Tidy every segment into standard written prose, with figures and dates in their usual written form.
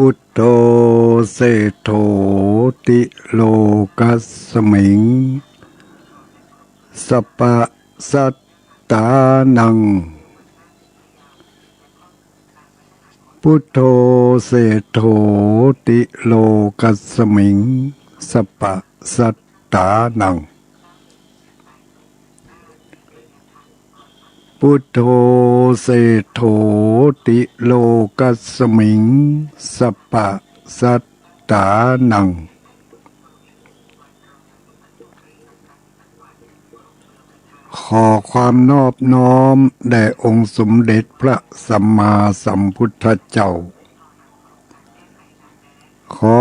พุทโธเศโธติโลกัสสมิงสัปปะสัตตานังพุทโธเศโธติโลกัสสมิงสัปปะสัตตานังพุทโธเศโธติโลกัสสมิงสัปปะสัตตานังขอความนอบน้อมแด่องค์สมเด็จพระสัมมาสัมพุทธเจ้าขอ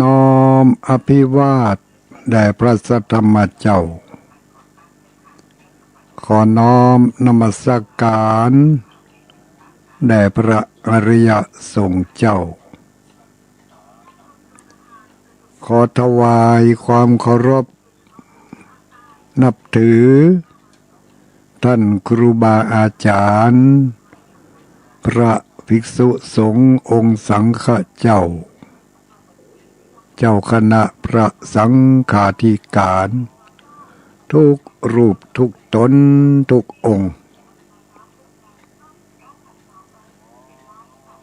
น้อมอภิวาทแด่พระสัทธรรมเจ้าขอน้อมนมัสการแด่พระอริยสงฆ์เจ้าขอถวายความเคารพนับถือท่านครูบาอาจารย์พระภิกษุสงฆ์องค์สังฆเจ้าเจ้าคณะพระสังฆาธิการทุกรูปทุกตนทุกองค์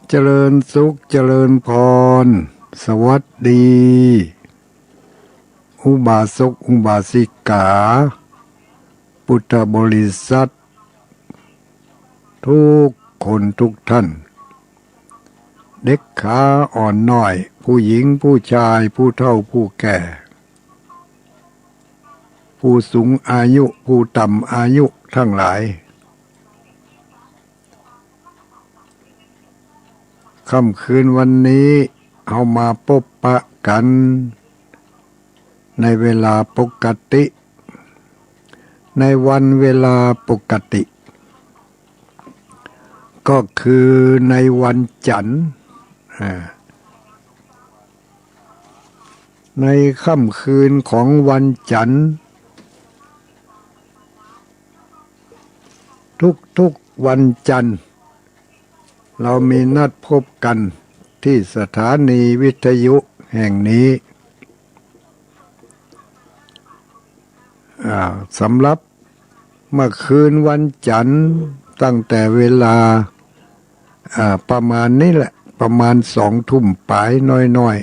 เจริญสุขเจริญพรสวัสดีอุบาสกอุบาสิกาพุทธบริษัททุกคนทุกท่านเด็กขาอ่อนน้อยผู้หญิงผู้ชายผู้เฒ่าผู้แก่ผู้สูงอายุผู้ต่ำอายุทั้งหลายค่ำคืนวันนี้เอามาพบปะกันในเวลาปกติในวันเวลาปกติก็คือในวันจันทร์ในค่ำคืนของวันจันทร์ทุกวันจันทร์เรามีนัดพบกันที่สถานีวิทยุแห่งนี้สำหรับเมื่อคืนวันจันทร์ตั้งแต่เวลาประมาณนี้แหละประมาณ20:00 ปลายน้อย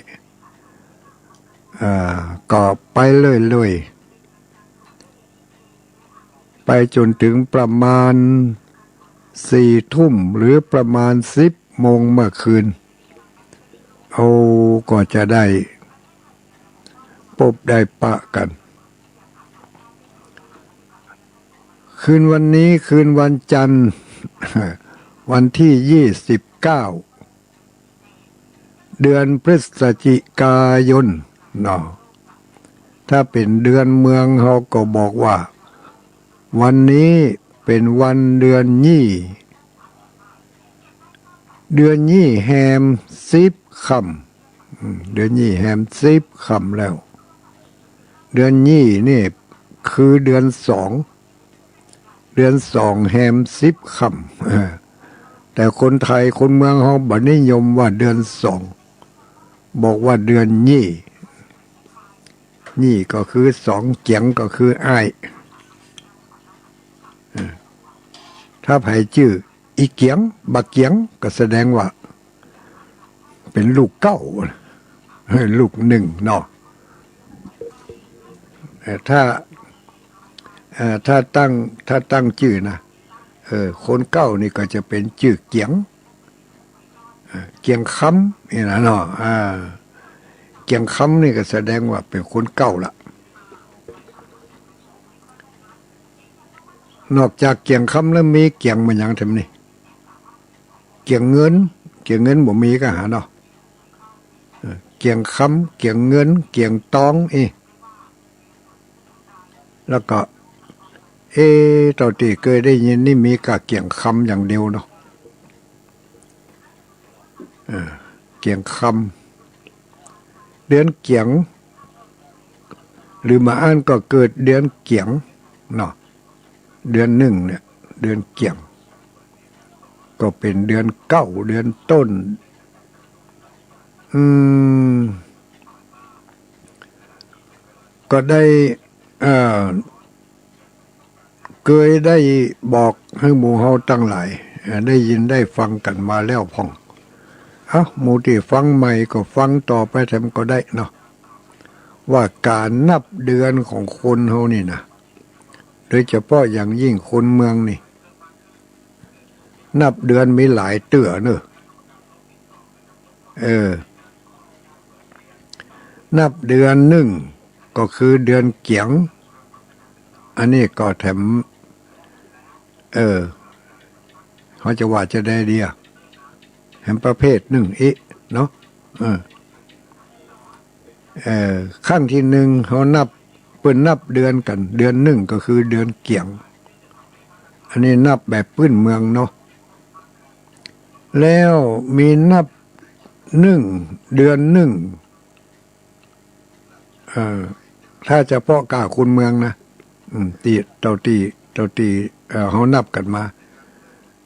ก็ไปเลยไปจนถึงประมาณ4:00 หรือประมาณ10 โมงเมื่อคืนก็จะได้พบได้ปะกันคืนวันนี้คืนวันจันทร์ วันที่29เดือนพฤศจิกายนเนาะถ้าเป็นเดือนเมืองเขาก็บอกว่าวันนี้เป็นวันเดือนยี่แฮม10 ค่ำเดือนยี่แฮม10 ค่ำแล้วเดือนยี่นี่คือเดือน2แฮม10 ค่ำแต่คนไทยคนเมืองเขาบ่นิยมว่าเดือน2บอกว่าเดือนยี่ก็คือ2เจียงก็คืออ้ายถ้าไผชื่ออีเกียงบักเกียงก็แสดงว่าเป็นลูกเก้าลูกหนึ่งเนาะถ้าตั้งชื่อนะคนเก้านี่ก็จะเป็นชื่อเกียงคำนี่นะเนาะเกียงคำนี่ก็แสดงว่าเป็นคนเก้าละนอกจากเกียงคำแล้วมีเกียงมันยังทำนี่เกียงเงินบ่มีก็หาเนาะเกียงคำเกียงเงินเกียงตองแล้วก็ตอนที่เคยได้ยินนี่มีกะเกียงคำอย่างเดียวเนาะเกียงคำเดือนเกียงหรือมาอ่านก็เกิดเดือนเกียงเนาะเดือน1เนี่ยเดือนเกียงก็เป็นเดือน9เดือนต้น อืมก็ได้เอ่อเคยได้บอกให้หมู่เฮาตั้งหลายได้ยินได้ฟังกันมาแล้วพ่องหมู่ที่ฟังใหม่ก็ฟังต่อไปแถมก็ได้เนาะว่าการนับเดือนของคนเฮานี่นะโดยเฉพาะอย่างยิ่งคนเมืองนี่นับเดือนมีหลายเตื้อเนอะนับเดือนหนึ่งก็คือเดือนเกียงอันนี้ก็แถมเขาจะว่าจะได้เดียแถมประเภทหนึ่งเนาะขั้นที่หนึ่งเขานับเปิ้นนับเดือนกันเดือนหนึ่งก็คือเดือนเกียงอันนี้นับแบบพื้นเมืองเนาะแล้วมีนับหนึ่งเดือนหนึ่งถ้าเฉพาะกาคุณเมืองนะตีเต่าตีเขานับกันมา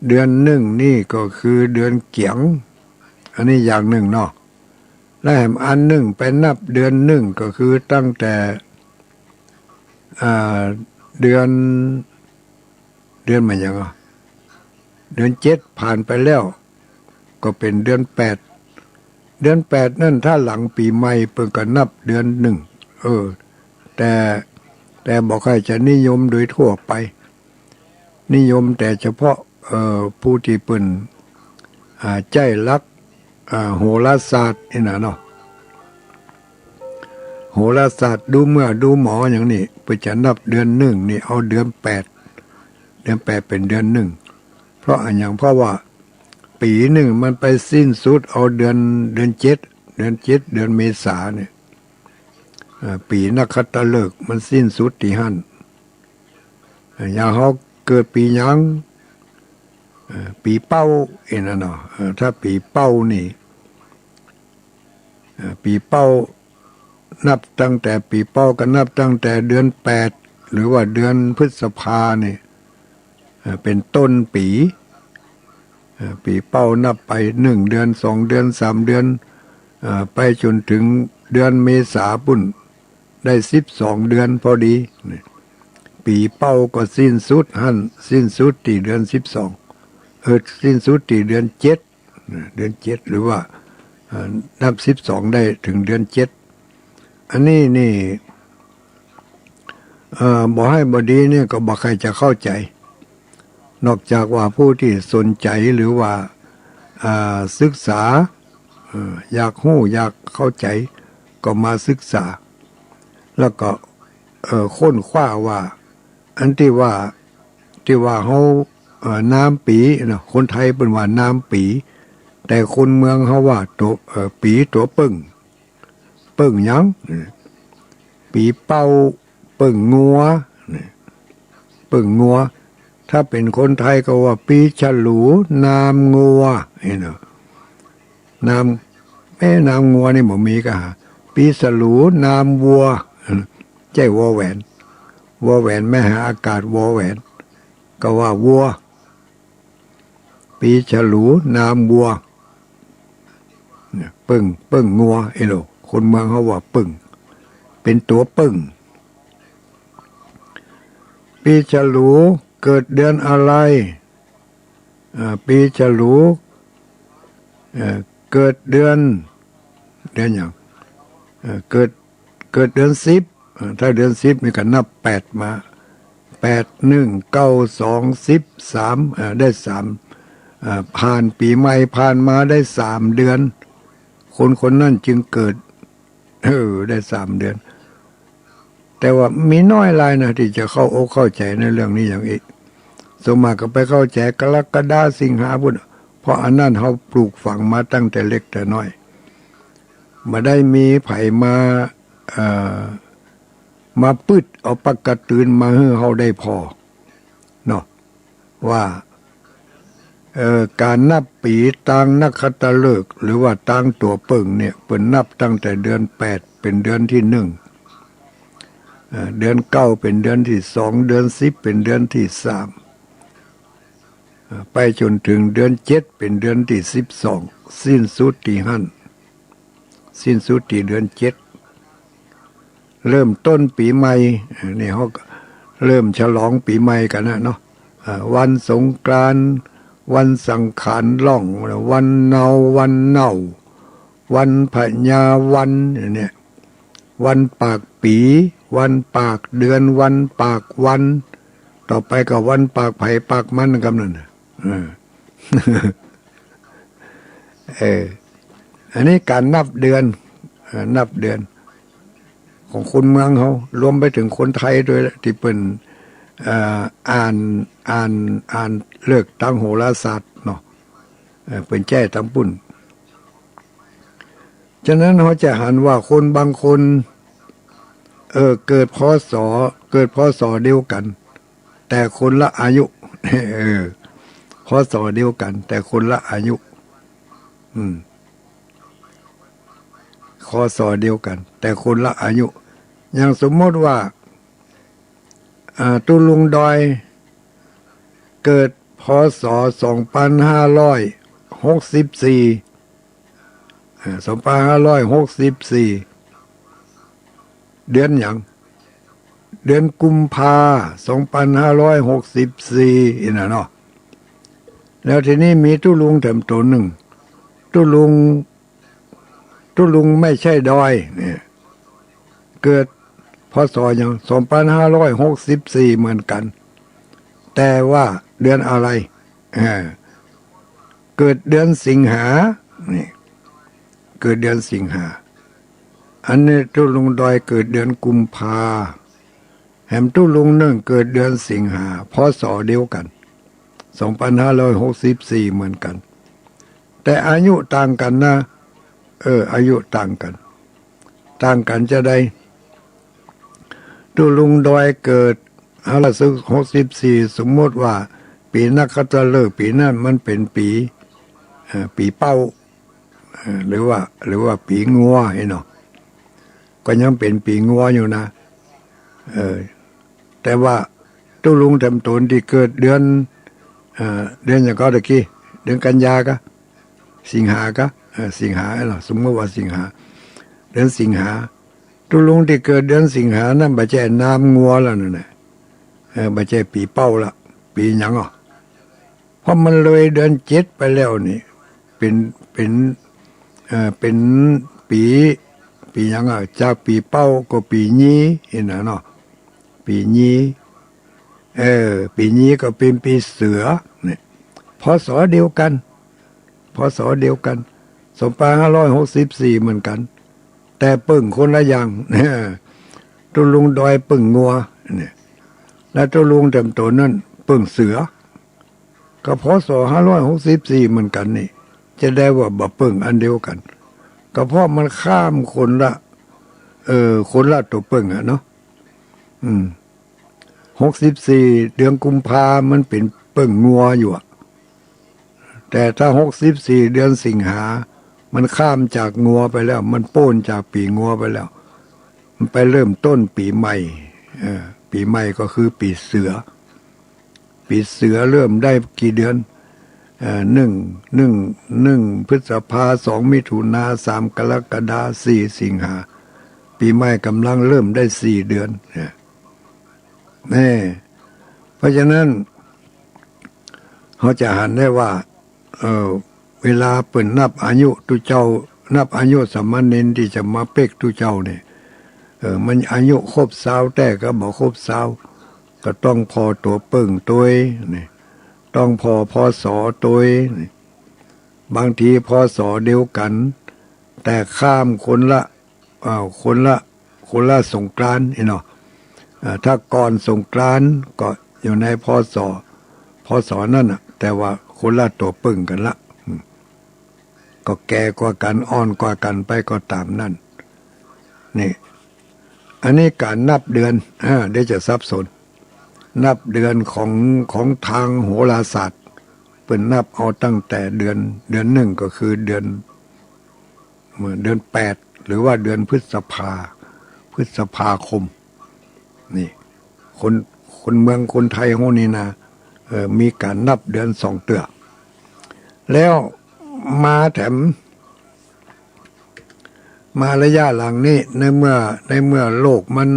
เดือนหนึ่งนี่ก็คือเดือนเกียงอันนี้อย่างหนึ่งเนาะและแถมอันหนึ่งไปนับเดือนหนึ่งก็คือตั้งแต่เดือนมันยังเดือนเจ็ดผ่านไปแล้วก็เป็นเดือนแปดนั่นถ้าหลังปีใหม่เปิ่นก็นับเดือนหนึ่งแต่บอกให้จะนิยมโดยทั่วไปนิยมแต่เฉพาะผู้ที่เปิ่นใจรักโหราศาสตร์นี่นะเนาะโหราศาสตร์ดูเมื่อดูหมออย่างนี้เพื่อจะนับเดือนหนึ่งนี่เอาเดือนแปดเป็นเดือนหนึ่งเพราะว่าปีหนึ่งมันไปสิ้นสุดเอาเดือนเจ็ดเดือนเมษาเนี่ยปีนักขัตฤกษ์มันสิ้นสุดที่หั่นอย่างเขาเกิดปียังปีเป้านั่นเนาะถ้าปีเป้านี่ปีเป้านับตั้งแต่ปีเป้าก็นับตั้งแต่เดือนแปดหรือว่าเดือนพฤษภาเนี่ยเป็นต้นปีเป้านับไปหนึ่งเดือนสองเดือนสามเดือนไปจนถึงเดือนเมษาปุ่นได้12 เดือนพอดีปีเป้าก็สิ้นสุดสิ้นสุดที่เดือน12สิ้นสุดที่เดือน7หรือว่านับ12ได้ถึงเดือน7อันนี้นี่บอกให้บดีเนี่ยก็บอกใครจะเข้าใจนอกจากว่าผู้ที่สนใจหรือว่าศึกษาอยากรู้อยากเข้าใจก็มาศึกษาแล้วก็ค้นคว้าว่าอันที่ว่าเขาน้ำปีนะคนไทยเป็นว่าน้ำปีแต่คนเมืองเขาว่าตัวปีตัวปึ้งยังปีเป้าปึ้งงัวถ้าเป็นคนไทยก็ว่าปีฉลูน้ำงัวเนาะน้ำงัวนี่บ่มีก็ปีฉลูน้ำวัวใจวอแหวนแม่หาอากาศวอแหวนก็ว่าวัวปีฉลูน้ำวัวปึ้งงัวโลคนเมืองเขาว่าปึ้งเป็นตัวปึ้งปีฉลูเกิดเดือนอะไรปีฉลูเกิดเดือนอย่างเกิดเดือน10ถ้าเดือน10มีก็นับ8มา8 1 9 2 10 3ได้3ผ่านปีใหม่ผ่านมาได้3 เดือนคนนั่นจึงเกิดได้3 เดือนแต่ว่ามีน้อยรายนะที่จะเข้าใจในเรื่องนี้อย่างอีกสมมาก็ไปเข้าใจกรกฎาสิงหาพุ่นเพราะอันนั้นเขาปลูกฝังมาตั้งแต่เล็กแต่น้อยมาได้มีไผมาปึดเอาปากกระตือนมาให้เขาได้พอเนาะว่าการนับปีตางนักขัตฤกษ์หรือว่าตางตัวเปิ่งเนี่ยเป็นนับตั้งแต่เดือน8เป็นเดือนที่1เดือน9เป็นเดือนที่2เดือน10เป็นเดือนที่3ไปจนถึงเดือน7เป็นเดือนที่12สิ้นสุดที่หั่น สิ้นสุดที่เดือน7เริ่มต้นปีใหม่นี่เขาเริ่มฉลองปีใหม่กันนะเนาะวันสงกรานต์วันสังขารล่องวันเนาวันเน่าวันพญาวันเนี่ยวันปากปีวันปากเดือนวันปากวันต่อไปก็วันปากไผ่ปากมันกำนันอันนี้การนับเดือนนับเดือนของคนเมืองเขารวมไปถึงคนไทยด้วยที่เป็นอ่านเลิกตั้งโหราศาสตร์เนาะเป็นแจ้ตั้งปุ่นฉะนั้นเขาจะหันว่าคนบางคนเกิดพศเดียวกันแต่คนละอายุพศเดียวกันแต่คนละอายุพศเดียวกันแต่คนละอายุอย่างสมมติว่าตุลุงดอยเกิดพศ2564เดือนอย่างเดือนกุมภา2564นะเนาะแล้วทีนี้มีตุลุงแถมตัวหนึ่งตุลุงไม่ใช่ดอยเนี่ยเกิดพศอย่าง2564เหมือนกันแต่ว่าเดือนอะไรเกิดเดือนสิงหานี่เกิดเดือนสิงหาอันนี้ตุลุงดอยเกิดเดือนกุมภาแหมตุลุงนึ่งเกิดเดือนสิงหาพศเดียวกัน2564เหมือนกันแต่อายุต่างกันนะอายุต่างกันจะได้ตุลุงดอยเกิด2564สมมติว่าปีนักขัตฤกษ์ปีนั้นมันเป็นปีเป้าหรือว่าปีงัวเนาะก็ยังเป็นปีงัวอยู่นะแต่ว่าตุลุงเต็มตนที่เกิดเดือนอย่างก็ตะกี้เดือนกันยากะสิงหากะสิงหาเหรอสมมติว่าสิงหาเดือนสิงหาตุลุงที่เกิดเดือนสิงหานั่นบ่ใช่น้ำงัวแล้วนั่นน่ะบ่ใช่ปีเป้าละปีหยังอ่ะเพราะมันเลยเดือน7ไปแล้วนี่เป็นปีหยังอ่ะจากปีเป้าก็ปีนี้เห็นนะเนาะปีนี้ปีนี้ก็เป็นปีเสือเนี่ยพศเดียวกัน2564เหมือนกันแต่ปึ่งคนละอย่างตุลุงดอยปึ่งงัวเนี่ยและตุลุงเต็มตัวนั่นปึ่งเสือก็พศ564เหมือนกันนี่จะได้ว่าบ่ปึ่งอันเดียวกันก็เพราะมันข้ามคนละตัวปึ่งอ่ะเนาะ64เดือนกุมภามันเป็นปึ่งงัวอยู่แต่ถ้า64เดือนสิงหามันข้ามจากงัวไปแล้วมันโป้นจากปีงัวไปแล้วมันไปเริ่มต้นปีใหม่ปีใหม่ก็คือปีเสือเริ่มได้กี่เดือน1พฤษภา2มิถุนา3กรกฎา4สิงหาปีใหม่กำลังเริ่มได้4เดือนนี่เพราะฉะนั้นเขาจะหันได้ว่าเวลาเปิ่นนับอายุตุเจ้านับอายุสามเณรที่จะมาเป๊กตุเจ้าเนี่ยมันอายุครบ20แต่ก็บอกครบ20ก็ต้องพอตัวเปิ่งตัวนี่ต้องพอศตัวนี่บางทีพศเดียวกันแต่ข้ามคนละสงกรานต์เนาะถ้าก่อนสงกรานต์ก็อยู่ในพศนั่นน่ะแต่ว่าคนละตัวปึ่งกันละก็แก่กว่ากันอ่อนกว่ากันไปก็ตามนั่นนี่อันนี้การนับเดือนเดี๋ยวจะสับสนนับเดือนของทางโหราศาสตร์เป็นนับเอาตั้งแต่เดือน1ก็คือเดือน8หรือว่าเดือนพฤษภาคมนี่คนเมืองคนไทยของนี่นะมีการนับเดือน2เตือ มาระยะหลังนี้ในเมื่อโลกมัน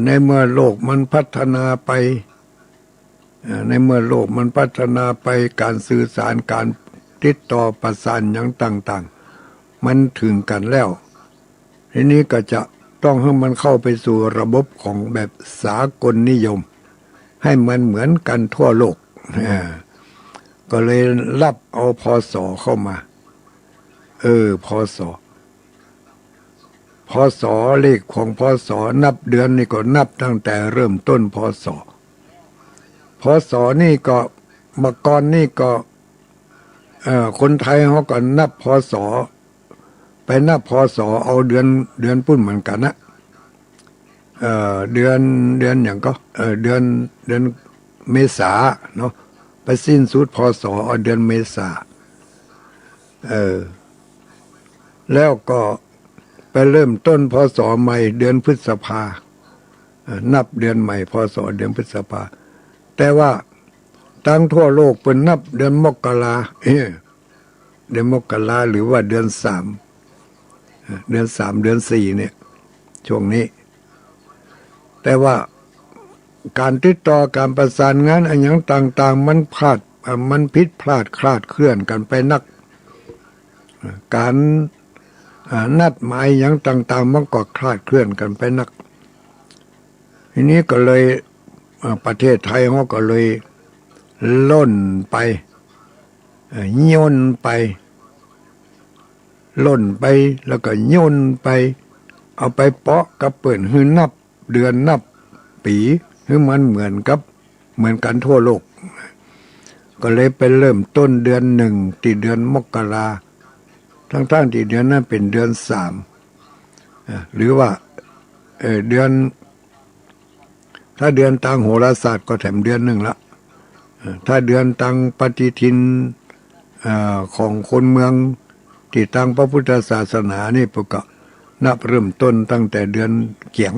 ในเมื่อโลกมันพัฒนาไปในเมื่อโลกมันพัฒนาไปการสื่อสารการติดต่อประสานอย่างต่างๆมันถึงกันแล้วทีนี้ก็จะต้องให้มันเข้าไปสู่ระบบของแบบสากลนิยมให้มันเหมือนกันทั่วโลกก็เลยรับเอาพศเข้ามาพศเลขของพศนับเดือนนี่ก็นับตั้งแต่เริ่มต้นพศนี่ก็เมื่อก่อนนี่ก็คนไทยเขาก็นับพศไปนับพศเอาเดือนปุ่นเหมือนกันนะเดือนอย่างก็เดือนเมษาเนาะไปสิ้นสุดพศเอาเดือนเมษาแล้วก็ไปเริ่มต้นพศใหม่เดือนพฤษภานับเดือนใหม่พศเดือนพฤษภาแต่ว่าทั้งทั่วโลกเป็นนับเดือนมกราเดือนมกราหรือว่าเดือนสามเดือนสี่เนี่ยช่วงนี้แต่ว่าการติดต่อการประสานงานอะไรอย่างต่างๆมันผิดพลาดคลาดเคลื่อนกันไปนักการนัดหมายอย่างต่างๆมันก็คลาดเคลื่อนกันไปนักทีนี้ก็เลยประเทศไทยเขาก็เลยล่นไปย่นไปล่นไปแล้วก็ย่นไปเอาไปเปาะกับเปิ่นหือนับเดือนนับปีคือมันเหมือนกันทั่วโลกก็เลยไปเริ่มต้นเดือนหนึ่งที่เดือนมกราทั้งที่เดือนนั้นเป็นเดือนสามหรือว่าเดือนถ้าเดือนทางโหราศาสตร์ก็แถมเดือนหนึ่งละถ้าเดือนทางปฏิทินของคนเมืองที่ทางพระพุทธศาสนานี่พวกก็นับเริ่มต้นตั้งแต่เดือนเกียง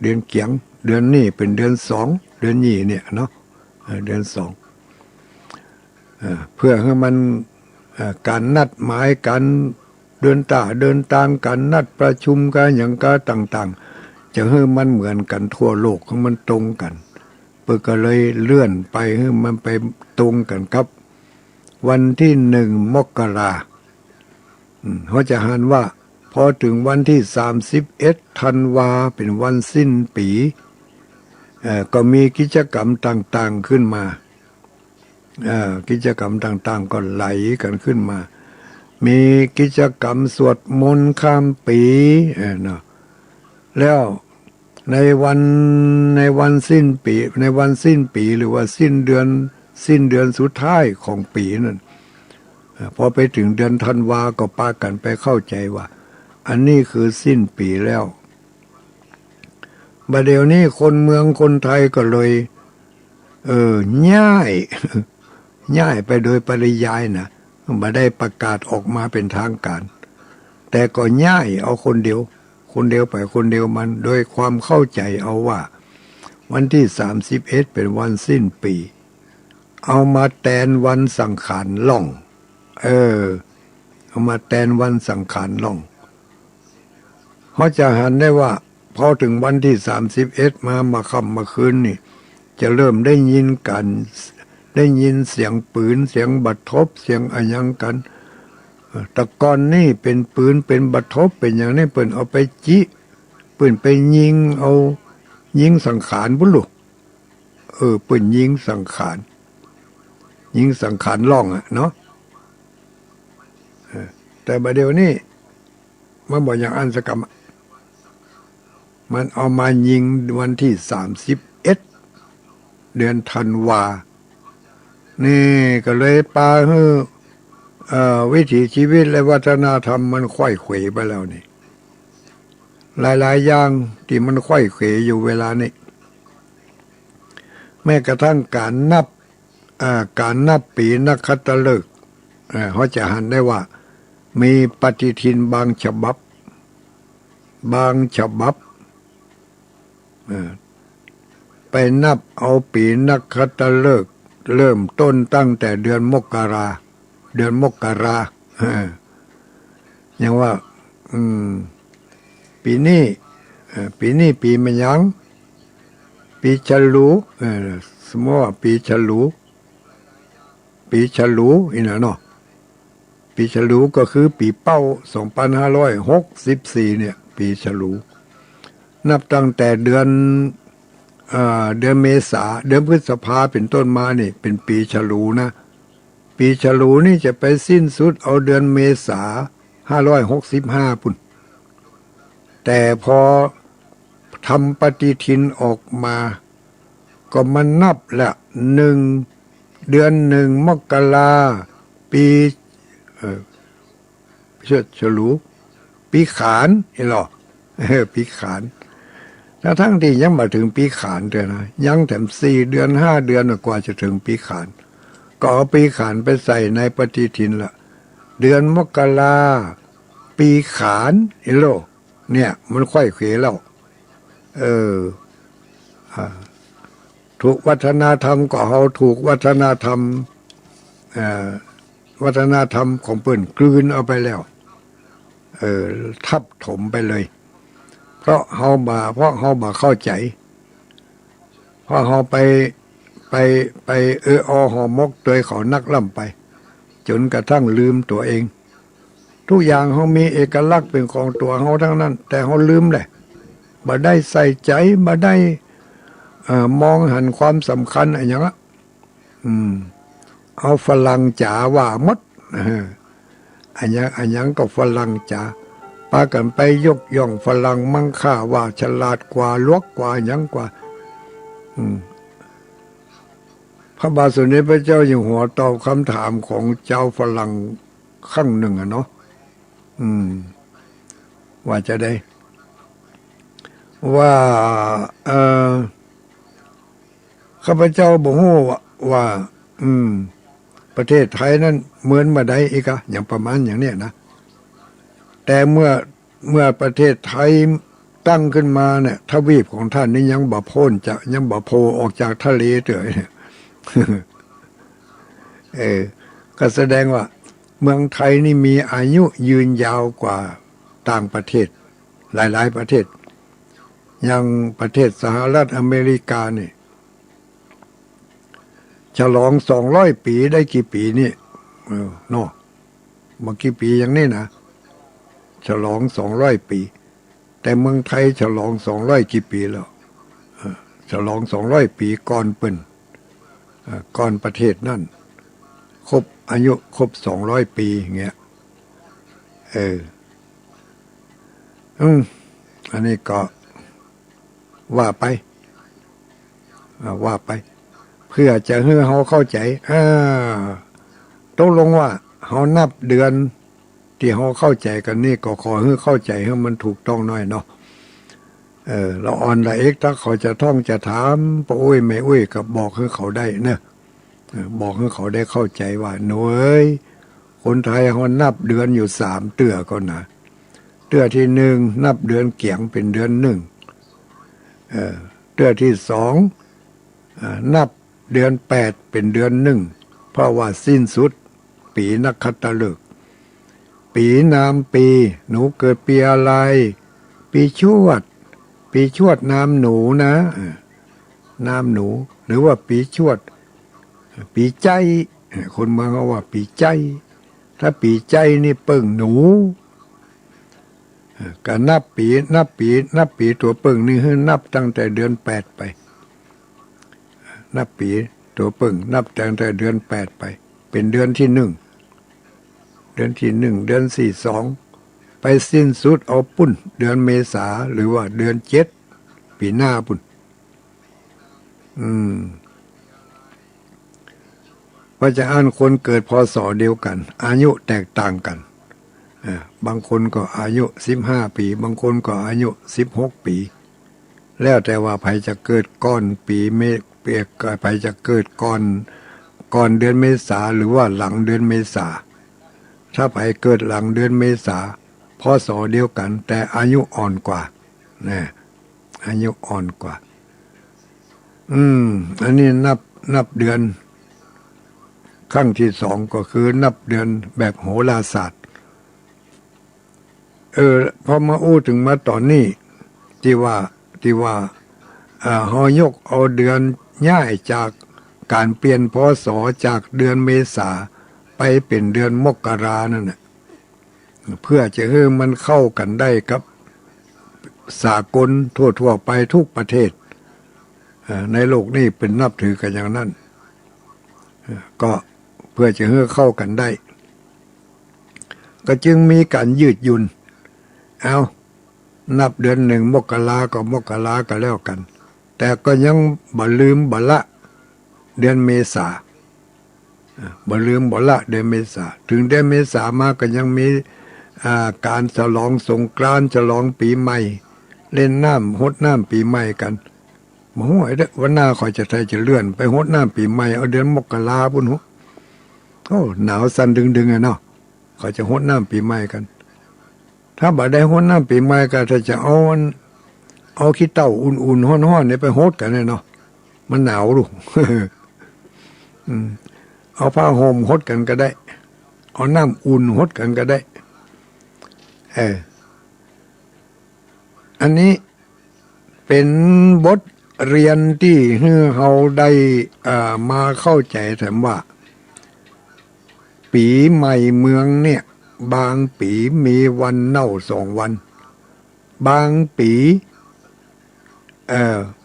เดือนนี้เป็นเดือนสองเดือนยี่เนี่ยเนาะเดือนสองเพื่อให้มันการนัดหมายการเดินทางการนัดประชุมกันอย่างก็ต่างๆจะให้มันเหมือนกันทั่วโลกให้มันตรงกันเพื่อก็เลยเลื่อนไปให้มันไปตรงกันครับวันที่1 มกราเขาจะหันว่าพอถึงวันที่31 ธันวาเป็นวันสิ้นปีก็มีกิจกรรมต่างๆขึ้นมากิจกรรมต่างๆก็ไหลกันขึ้นมามีกิจกรรมสวดมนต์ข้ามปีเนาะแล้วในวันสิ้นปีหรือว่าสิ้นเดือนสุดท้ายของปีนั่นพอไปถึงเดือนธันวาก็ปากันไปเข้าใจว่าอันนี้คือสิ้นปีแล้วบัดเดี๋ยวนี้คนเมืองคนไทยก็เลยง่ายไปโดยปริยายนะไม่ได้ประกาศออกมาเป็นทางการแต่ก็ง่ายเอาคนเดียวไปคนเดียวมันโดยความเข้าใจเอาว่าวันที่31เป็นวันสิ้นปีเอามาแทนวันสังขารล่องเอามาแทนวันสังขารล่องเขาจะหันได้ว่าพอถึงวันที่31มาค่ำมาคืนนี่จะเริ่มได้ยินเสียงปืนเสียงบัดทบเสียงอะไรยังกันตะกอนนี่เป็นปืนเป็นบัดทบเป็นอย่างนี้เปิ่นเอาไปเปิ่นไปยิงสังขารบุลุเปิ่นยิงสังขารล่องเนาะแต่บัดเดี๋ยวนี้มันบอกอย่างอันสกรรมมันเอามายิงวันที่31 เดือนธันวานี่ก็เลยปาวิถีชีวิตและวัฒนธรรมมันค่อยเขวไปแล้วนี่หลายๆอย่างที่มันค่อยเขวอยู่เวลานี้แม้กระทั่งการนับปีนักขัตฤกษ์เขาจะหันได้ว่ามีปฏิทินบางฉบับไปนับเอาปีนักขัตฤกษ์เริ่มต้นตั้งแต่เดือนมกรา อย่างว่าปีนี้ปีมะยังปีฉลูสมมติว่าปีฉลูอีกนะเนาะปีฉลูก็คือปีเป้า2564เนี่ยปีฉลูนับตั้งแต่เดือนเมษาเดือนพฤษภาเป็นต้นมานี่เป็นปีฉลูนะปีฉลูนี่จะไปสิ้นสุดเอาเดือนเมษา565ปุ่นแต่พอทำปฏิทินออกมาก็มันนับละเดือน1 มกราปีฉลูปีขานเห็นหรอปีขานแล้วทั้งที่ยังมาถึงปีขานเดือนนะยังแถม4 เดือน 5 เดือนกว่าจะถึงปีขานก็เอาปีขานไปใส่ในปฏิทินละเดือนมกราปีขานเห็นหรอเนี่ยมันค่อยเขวแล้วถูกวัฒนธรรมก็เอาถูกวัฒนธรรมของเปิ้นกลืนเอาไปแล้วทับถมไปเลยเพราะเฮามาเข้าใจเพราะเฮาไปหอมกโดยเขานักล่ำไปจนกระทั่งลืมตัวเองทุกอย่างเฮามีเอกลักษณ์เป็นของตัวเฮาทั้งนั้นแต่เฮาลืมเลยบ่ได้ใส่ใจบ่ได้มองหันความสำคัญอะไรอย่างละเอาฝรั่งจ๋าว่าหมดอันยังก็ฝรั่งจ๋าปากันไปยกย่องฝรั่งมั่งค่าว่าฉลาดกว่าลวกกว่ายังกว่าพระบาทสมเด็จพระเจ้าอยู่หัวตอบคำถามของเจ้าฝรั่งครั้งหนึ่งเนาะว่าจะได้ว่าข้าพเจ้าบอกว่าประเทศไทยนั้นเหมือนมาได้อีกอะอย่างประมาณอย่างเนี้ยนะแต่เมื่อประเทศไทยตั้งขึ้นมาเนี่ยทวีปของท่านนี่ยังบ่พ้นจะยังบ่โผล่ออกจากทะเลเถอะเนี่ย ก็แสดงว่าเมืองไทยนี่มีอายุยืนยาวกว่าต่างประเทศหลายๆประเทศอย่างประเทศสหรัฐอเมริกานี่ฉลอง200 ปีได้กี่ปีนี่เนาะเมื่อกี่ปีอย่างนี้นะฉลอง200 ปีแต่เมืองไทยฉลอง200กี่ปีแล้วฉลอง200 ปีก่อนเปิ้นก่อนประเทศนั่นครบอายุครบ200 ปีเงี้ยอันนี้ก็ว่าไปเพื่อจะให้เขาเข้าใจตกลงว่าเขานับเดือนที่เขาเข้าใจกันนี่ก็ขอให้เข้าใจให้มันถูกต้องหน่อยเนาะเราอ่อนละเอกถ้าเขาจะท่องจะถามป้าอุ้ยแม่อุ้ยก็บอกให้เขาได้นะบอกให้เขาได้เข้าใจว่าหนูคนไทยเขานับเดือนอยู่3 เตื้อก่อนนะเตื้อที่1นับเดือนเกียงเป็นเดือน1เตื้อที่2นับเดือน8เป็นเดือน1เพราะว่าสิ้นสุดปีนักขัตฤกษ์ปีนามปีหนูเกิดปีอะไรปีชวดนามหนูนะนามหนูหรือว่าปีชวดปีใจคนเมืองเขาว่าปีใจถ้าปีใจนี่เปิ่งหนูก็นับปีตัวเปิ่งนี่ให้นับตั้งแต่เดือน8ไปนับปีตัวเปิ่งนับตั้งแต่เดือน8ไปเป็นเดือนที่1เดือนที่42ไปสิ้นสุดเอาปุ้นเดือนเมษาหรือว่าเดือน7ปีหน้าปุ้นว่าจะอ่านคนเกิดพศเดียวกันอายุแตกต่างกันบางคนก็อายุ15 ปีบางคนก็อายุ16 ปีแล้วแต่ว่าใครจะเกิดก่อนปีเมษใครจะเกิดก่อนเดือนเมษาหรือว่าหลังเดือนเมษาถ้าใครเกิดหลังเดือนเมษาพศเดียวกันแต่อายุอ่อนกว่าอายุอ่อนกว่าอันนี้นับเดือนครั้งที่2ก็คือนับเดือนแบบโหราศาสตร์ พอมาอู้ถึงมาตอนนี้ที่ว่าเฮายกเอาเดือนย้ายจากการเปลี่ยนพศจากเดือนเมษาไปเป็นเดือนมกรานั่นน่ะเพื่อจะให้มันเข้ากันได้กับสากลทั่วๆไปทุกประเทศในโลกนี้เป็นนับถือกันอย่างนั้นก็เพื่อจะให้เข้ากันได้ก็จึงมีการยืดหยุ่นเอานับเดือนหนึ่งมกราก็มกราก็แล้วกันแต่ก็ยังบ่ลืมบ่ละเดือนเมษาบ่ลืมบ่ละเดือนเมษาถึงเดือนเมษามาก็ยังมีการฉลองสงกรานต์ฉลองปีใหม่เล่นน้ำฮดน้ำปีใหม่กันมาห่วยเด้อวันหน้าคอยจะเลื่อนไปฮดน้ำปีใหม่เอาเดือนมกราพุ่นหุโอ้หนาวสั่นดึงๆอ่ะเนาะเขาจะฮดน้ำปีใหม่กันถ้าบ่ได้ฮดน้ำปีใหม่ก็ถ้าจะเอาขี้เต้าอุ่นๆฮ้อนๆนี่ไปฮดกันเนี่ยเนาะมันหนาวลูก เอาผ้าห่มฮดกันก็ได้เอาน้ำอุ่นฮดกันก็ได้อันนี้เป็นบทเรียนที่ให้เราได้มาเข้าใจแถมว่าปีใหม่เมืองเนี่ยบางปีมีวันเน่า2 วันบางปี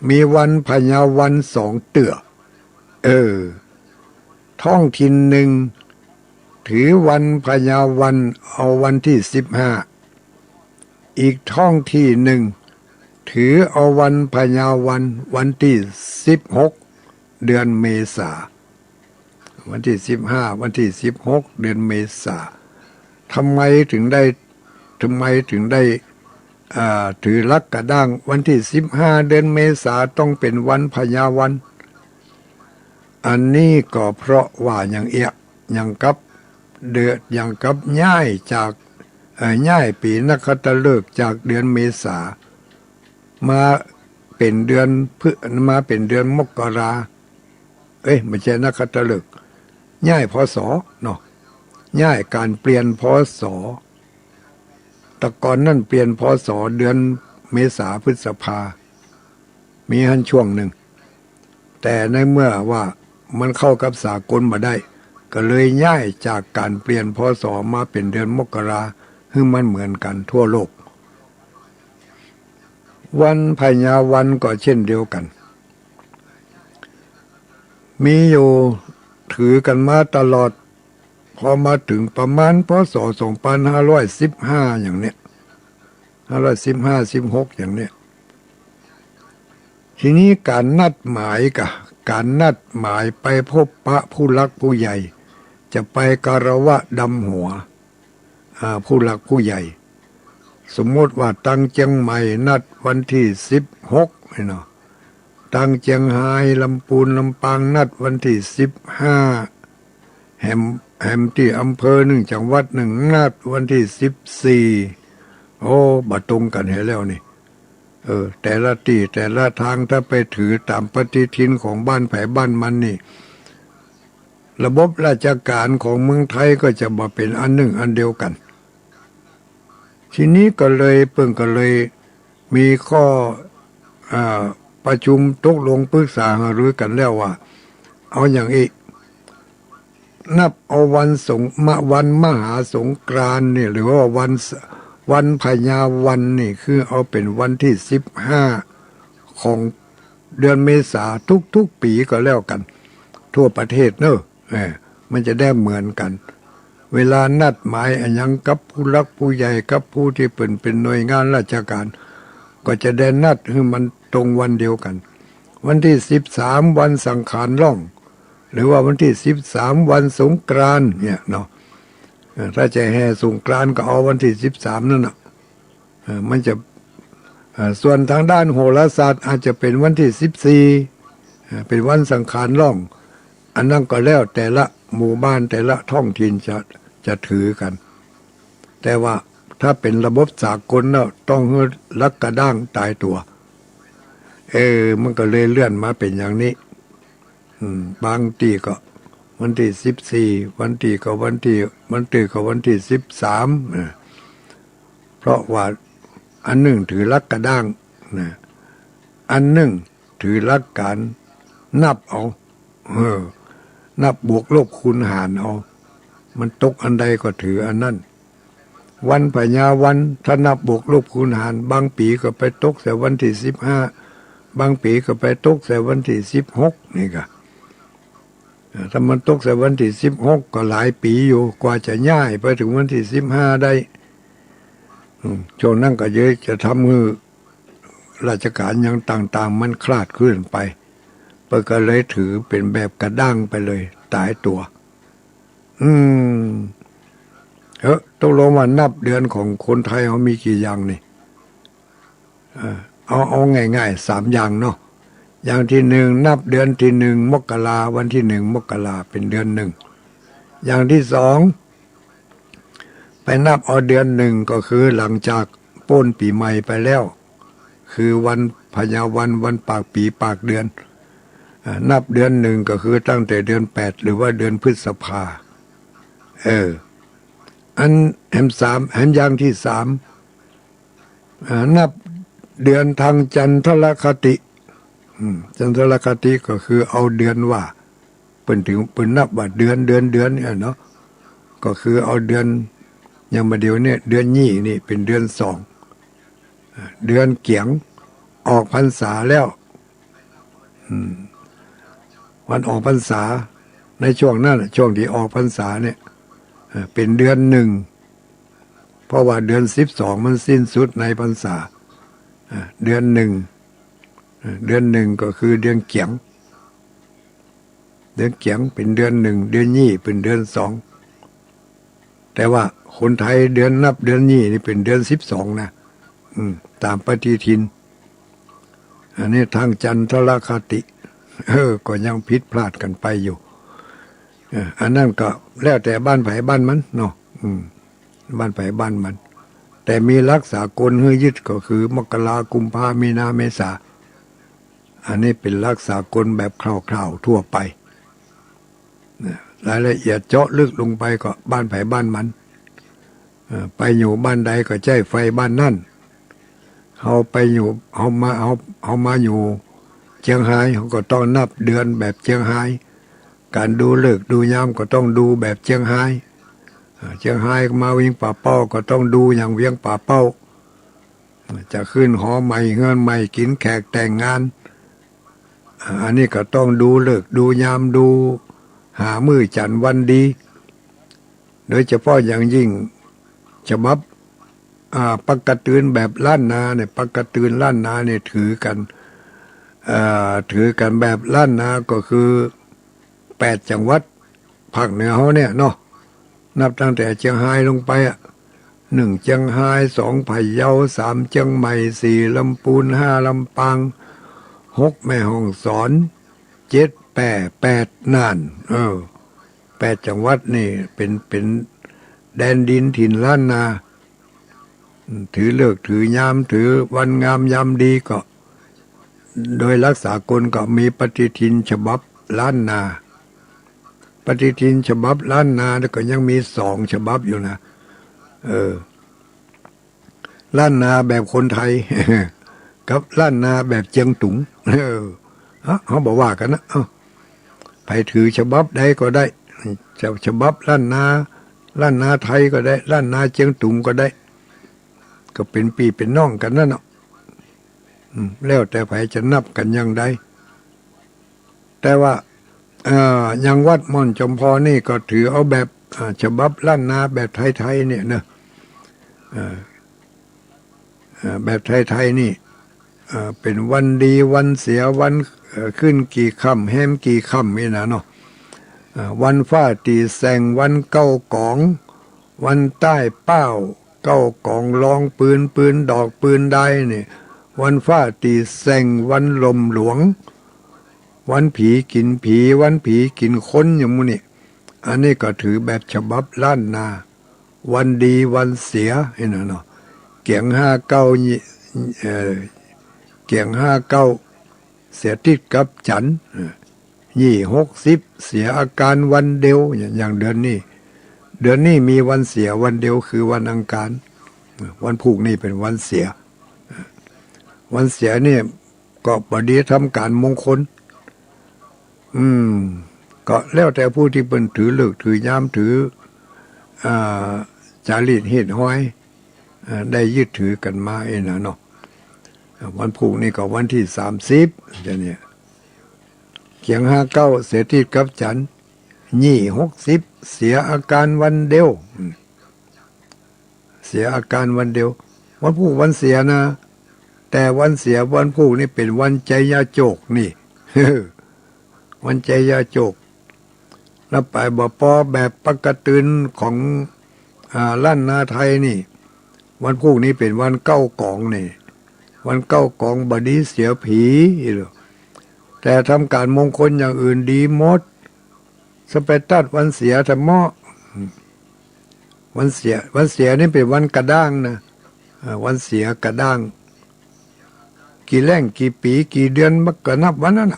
มีวันพญาวัน2 เตือท้องถิ่นหนึ่งถือวันพญาวันเอาวันที่15อีกท้องที่หนึ่งถือเอาวันพญาวันที่16เดือนเมษาวันที่15วันที่16เดือนเมษาทำไมถึงได้ถือลักกระด้างวันที่15เดือนเมษาต้องเป็นวันพญาวันอันนี้ก็เพราะว่าอย่างกับย้ายจากย้ายปีนักขัตฤกษ์จากเดือนเมษามาเป็นเดือนมกราไม่ใช่นักขัตฤกษ์ย้ายพศเนาะย้ายการเปลี่ยนพศแต่ก่อนนั่นเปลี่ยนพศเดือนเมษาพฤษภามีหันช่วงหนึ่งแต่ในเมื่อว่ามันเข้ากับสากลมาได้ก็เลยย้ายจากการเปลี่ยนพศมาเป็นเดือนมกราให้มันเหมือนกันทั่วโลกวันพญาวันก็เช่นเดียวกันมีอยู่ถือกันมาตลอดพอมาถึงประมาณพศ2515อย่างเนี้ย515-16อย่างเนี้ยทีนี้การนัดหมายไปพบพระผู้หลักผู้ใหญ่จะไปการวะดำหัวผู้หลักผู้ใหญ่สมมติว่าตั้งเชียงใหม่นัดวันที่16เนาะตั้งเชียงรายลำพูนลำปางนัดวันที่15แหมที่อำเภอหนึ่งจังหวัดหนึ่งนัดวันที่14โอ้บัดตรงกันให้แล้วนี่แต่ละที่แต่ละทางถ้าไปถือตามปฏิทินของบ้านไผ่บ้านมันนี่ระบบราชการของเมืองไทยก็จะมาเป็นอันหนึ่งอันเดียวกันทีนี้ก็เลยมีข้อประชุมตกลงปรึกษาหารือกันแล้วว่าเอาอย่างอีกนับเอาวันมหาสงกรานต์นี่หรือว่าวันพญาวันนี่คือเอาเป็นวันที่15ของเดือนเมษาทุกปีก็แล้วกันทั่วประเทศเนอะมันจะได้เหมือนกันเวลานัดหมายอันยังกับผู้หลักผู้ใหญ่กับผู้ที่เป็นหน่วยงานราชการก็จะได้นัดให้มันตรงวันเดียวกันวันที่13วันสังขารล่องหรือว่าวันที่13วันสงกรานต์เนี่ยเนาะถ้าจะแห่สงกรานต์ก็เอาวันที่13นั่นน่ะมันจะส่วนทางด้านโหราศาสตร์อาจจะเป็นวันที่14เป็นวันสังขารล่องอันนั้นก็แล้วแต่ละหมู่บ้านแต่ละท้องถิ่นจะถือกันแต่ว่าถ้าเป็นระบบสากลแล้วต้องให้ลักกระด้างตายตัวมันก็เลยเลื่อนมาเป็นอย่างนี้บางที่ก็วันที่14วันที่ก็วันที่13เพ ราะว่าอันหนึ่งถือลักกระด้างนะอันหนึ่งถือลักการนับเอานับบวกลบคูณหารเอามันตกอันใดก็ถืออันนั้นวันพญาวันถ้านับบวกลบคูณหารบางปีก็ไปตกแต่วันที่15บางปีก็ไปตกแต่วันที่16นี่ก็ถ้ามันตกแต่วันที่16ก็หลายปีอยู่กว่าจะย้ายไปถึงวันที่15ได้ช่วงนั้นก็เยอะจะทำมือราชการอย่างต่างๆมันคลาดเคลื่อนไปก็เลยถือเป็นแบบกระด้างไปเลยตายตัวต้องลงมานับเดือนของคนไทยเขามีกี่อย่างนี่เอาง่ายๆ3อย่างเนาะอย่างที่1นับเดือนที่1มกราวันที่1มกราเป็นเดือน1อย่างที่2ไปนับเอาเดือน1ก็คือหลังจากโป้นปีใหม่ไปแล้วคือวันพญาวันปากปีปากเดือนนับเดือน1ก็คือตั้งแต่เดือน8หรือว่าเดือนพฤษภาอันแห่งอย่างที่3นับเดือนทางจันทรคติจันทรคติก็คือเอาเดือนว่าเป็นนับว่าเดือนเนี่ยเนาะก็คือเอาเดือนอย่างมาเดียวเนี่ยเดือนยี่นี่เป็นเดือน2เดือนเกียงออกพรรษาแล้ววันออกพรรษาในช่วงนั้นช่วงที่ออกพรรษาเนี่ยเป็นเดือน1เพราะว่าเดือน12มันสิ้นสุดในพรรษาเดือน1ก็คือเดือนเกียงเป็นเดือน1เดือนยี่เป็นเดือน2แต่ว่าคนไทยเดือนนับเดือนยี่นี่เป็นเดือน12นะตามปฏิทินอันนี้ทางจันทรคติก็ยังผิดพลาดกันไปอยู่อันนั้นก็แล้วแต่บ้านไผบ้านมันเนาะบ้านไผบ้านมันแต่มีลักษากลให้ยึดก็คือมกรากุมภามีนาเมษาอันนี้เป็นลักษากลแบบคร่าวๆทั่วไปรายละเอียดเจาะลึกลงไปก็บ้านไผบ้านมันไปอยู่บ้านใดก็ใจไฟบ้านนั่นเขาไปอยู่เขามาอยู่เชียงรายเขาก็ต้องนับเดือนแบบเชียงรายการดูฤกษ์ดูยามก็ต้องดูแบบเชียงรายมาเวียงป่าเป้าก็ต้องดูอย่างเวียงป่าเป้าจะขึ้นหอใหม่เฮือนใหม่กินแขกแต่งงานอันนี้ก็ต้องดูฤกษ์ดูยามดูหามื้อจันทร์วันดีโดยเฉพาะอย่างยิ่งฉบับปักกระตือนแบบล้านนาเนี่ยปักกระตือนล้านนาเนี่ยถือกันแบบล้านนาก็คือ8จังหวัดภาคเหนือเขาเนี่ยเนาะนับตั้งแต่เชียงรายลงไป1เชียงราย2พะเยา3เชียงใหม่4ลำพูน5ลำปาง6แม่ฮ่องสอน7แ8น่าน8จังหวัดนี่เป็นแดนดินถิ่นล้านนาถือเลิกถือยามถือวันงามยามดีก็โดยรักษากลก็มีปฏิทินฉบับล้านนาปฏิทินฉบับล้านนาแล้วก็ยังมี2ฉบับอยู่นะล้านนาแบบคนไทย กับล้านนาแบบเจียงตุงเขาบอกว่ากันนะไปถือฉบับใดก็ได้ฉบับล้านนาไทยก็ได้ล้านนาเจียงตุงก็ได้ก็เป็นพี่เป็นน้องกันนั่นเนาะแล้วแต่ไผจะนับกันอย่างใดแต่ว่าอย่างวัดม่อนจอมพอนี่ก็ถือเอาแบบฉบับล้านนาแบบไทยๆเนี่ยนะแบบไทยๆนี่เป็นวันดีวันเสียวันขึ้นกี่ค่ำแฮมกี่ค่ำนี่นะเนาะวันฟ้าตีแสงวันเก้ากองวันใต้เป้าเก้ากองลองปืนดอกปืนใดนี่วันฟ้าตีแสงวันลมหลวงวันผีกินผีวันผีกินคนอย่างมู้นี่อันนี้ก็ถือแบบฉบับล้านนาวันดีวันเสียเนาะเกียง59เกียง59เสียติดกับจัน60เสียอาการวันเดียวอย่างเดือนนี้มีวันเสียวันเดียวคือวันอังคาร วันผูกนี่เป็นวันเสียวันเสียเนี่ยก็บดีทำการมงคลก็แล้วแต่ผู้ที่เป็นถือเลิกถือยามถือจารีตเหตุห้อยได้ยึดถือกันมาเองนะเนาะวันผูกนี่ก็วันที่30จะเนี่ยเกียง59เสียทีกับจันยี่60เสียอาการวันเดียวเสียอาการวันเดียววันผูกวันเสียนะแต่วันเสียวันผูกนี่เป็นวันใจยาโจกนี่ วันใจยาโจกแล้วไปบ่ปอแบบปกตินของล้านนาไทยนี่วันพวกนี้เป็นวันเก้ากองนี่วันเก้ากองบดีเสียผีแต่ทำการมงคลอย่างอื่นดีหมดสเปตัดวันเสียแต่เหมาะวันเสียนี่เป็นวันกระด้างนะวันเสียกระด้างกี่แรงกี่ปีกี่เดือนมันก็นับวันนั้น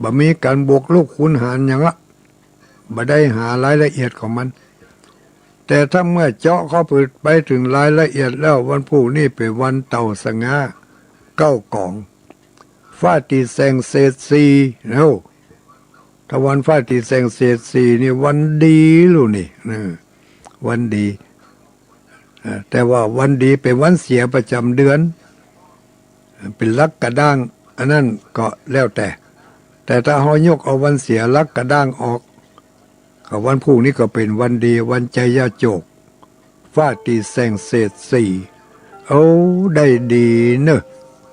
บ่มีการบวกลูกคูณหารอย่างละบ่ได้หารายละเอียดของมันแต่ถ้าเมื่อเจาะเข้าไปถึงรายละเอียดแล้ววันพรุ่งนี้เป็นวันเต่าสง่าเก้ากองฟ้าตีแสงเศษสีแล้วถ้าวันฟ้าตีแสงเศษสีนี่วันดีลูกนี่วันดีแต่ว่าวันดีเป็นวันเสียประจำเดือนเป็นลักกระด้างอันนั้นก็แล้วแต่ถ้าเฮายกเอาวันเสียลักกระด้างออกก็วันพรุ่งนี้ก็เป็นวันดีวันใจยาโจกฟ้าตีแสงเศษสีเอาได้ดีเนอะ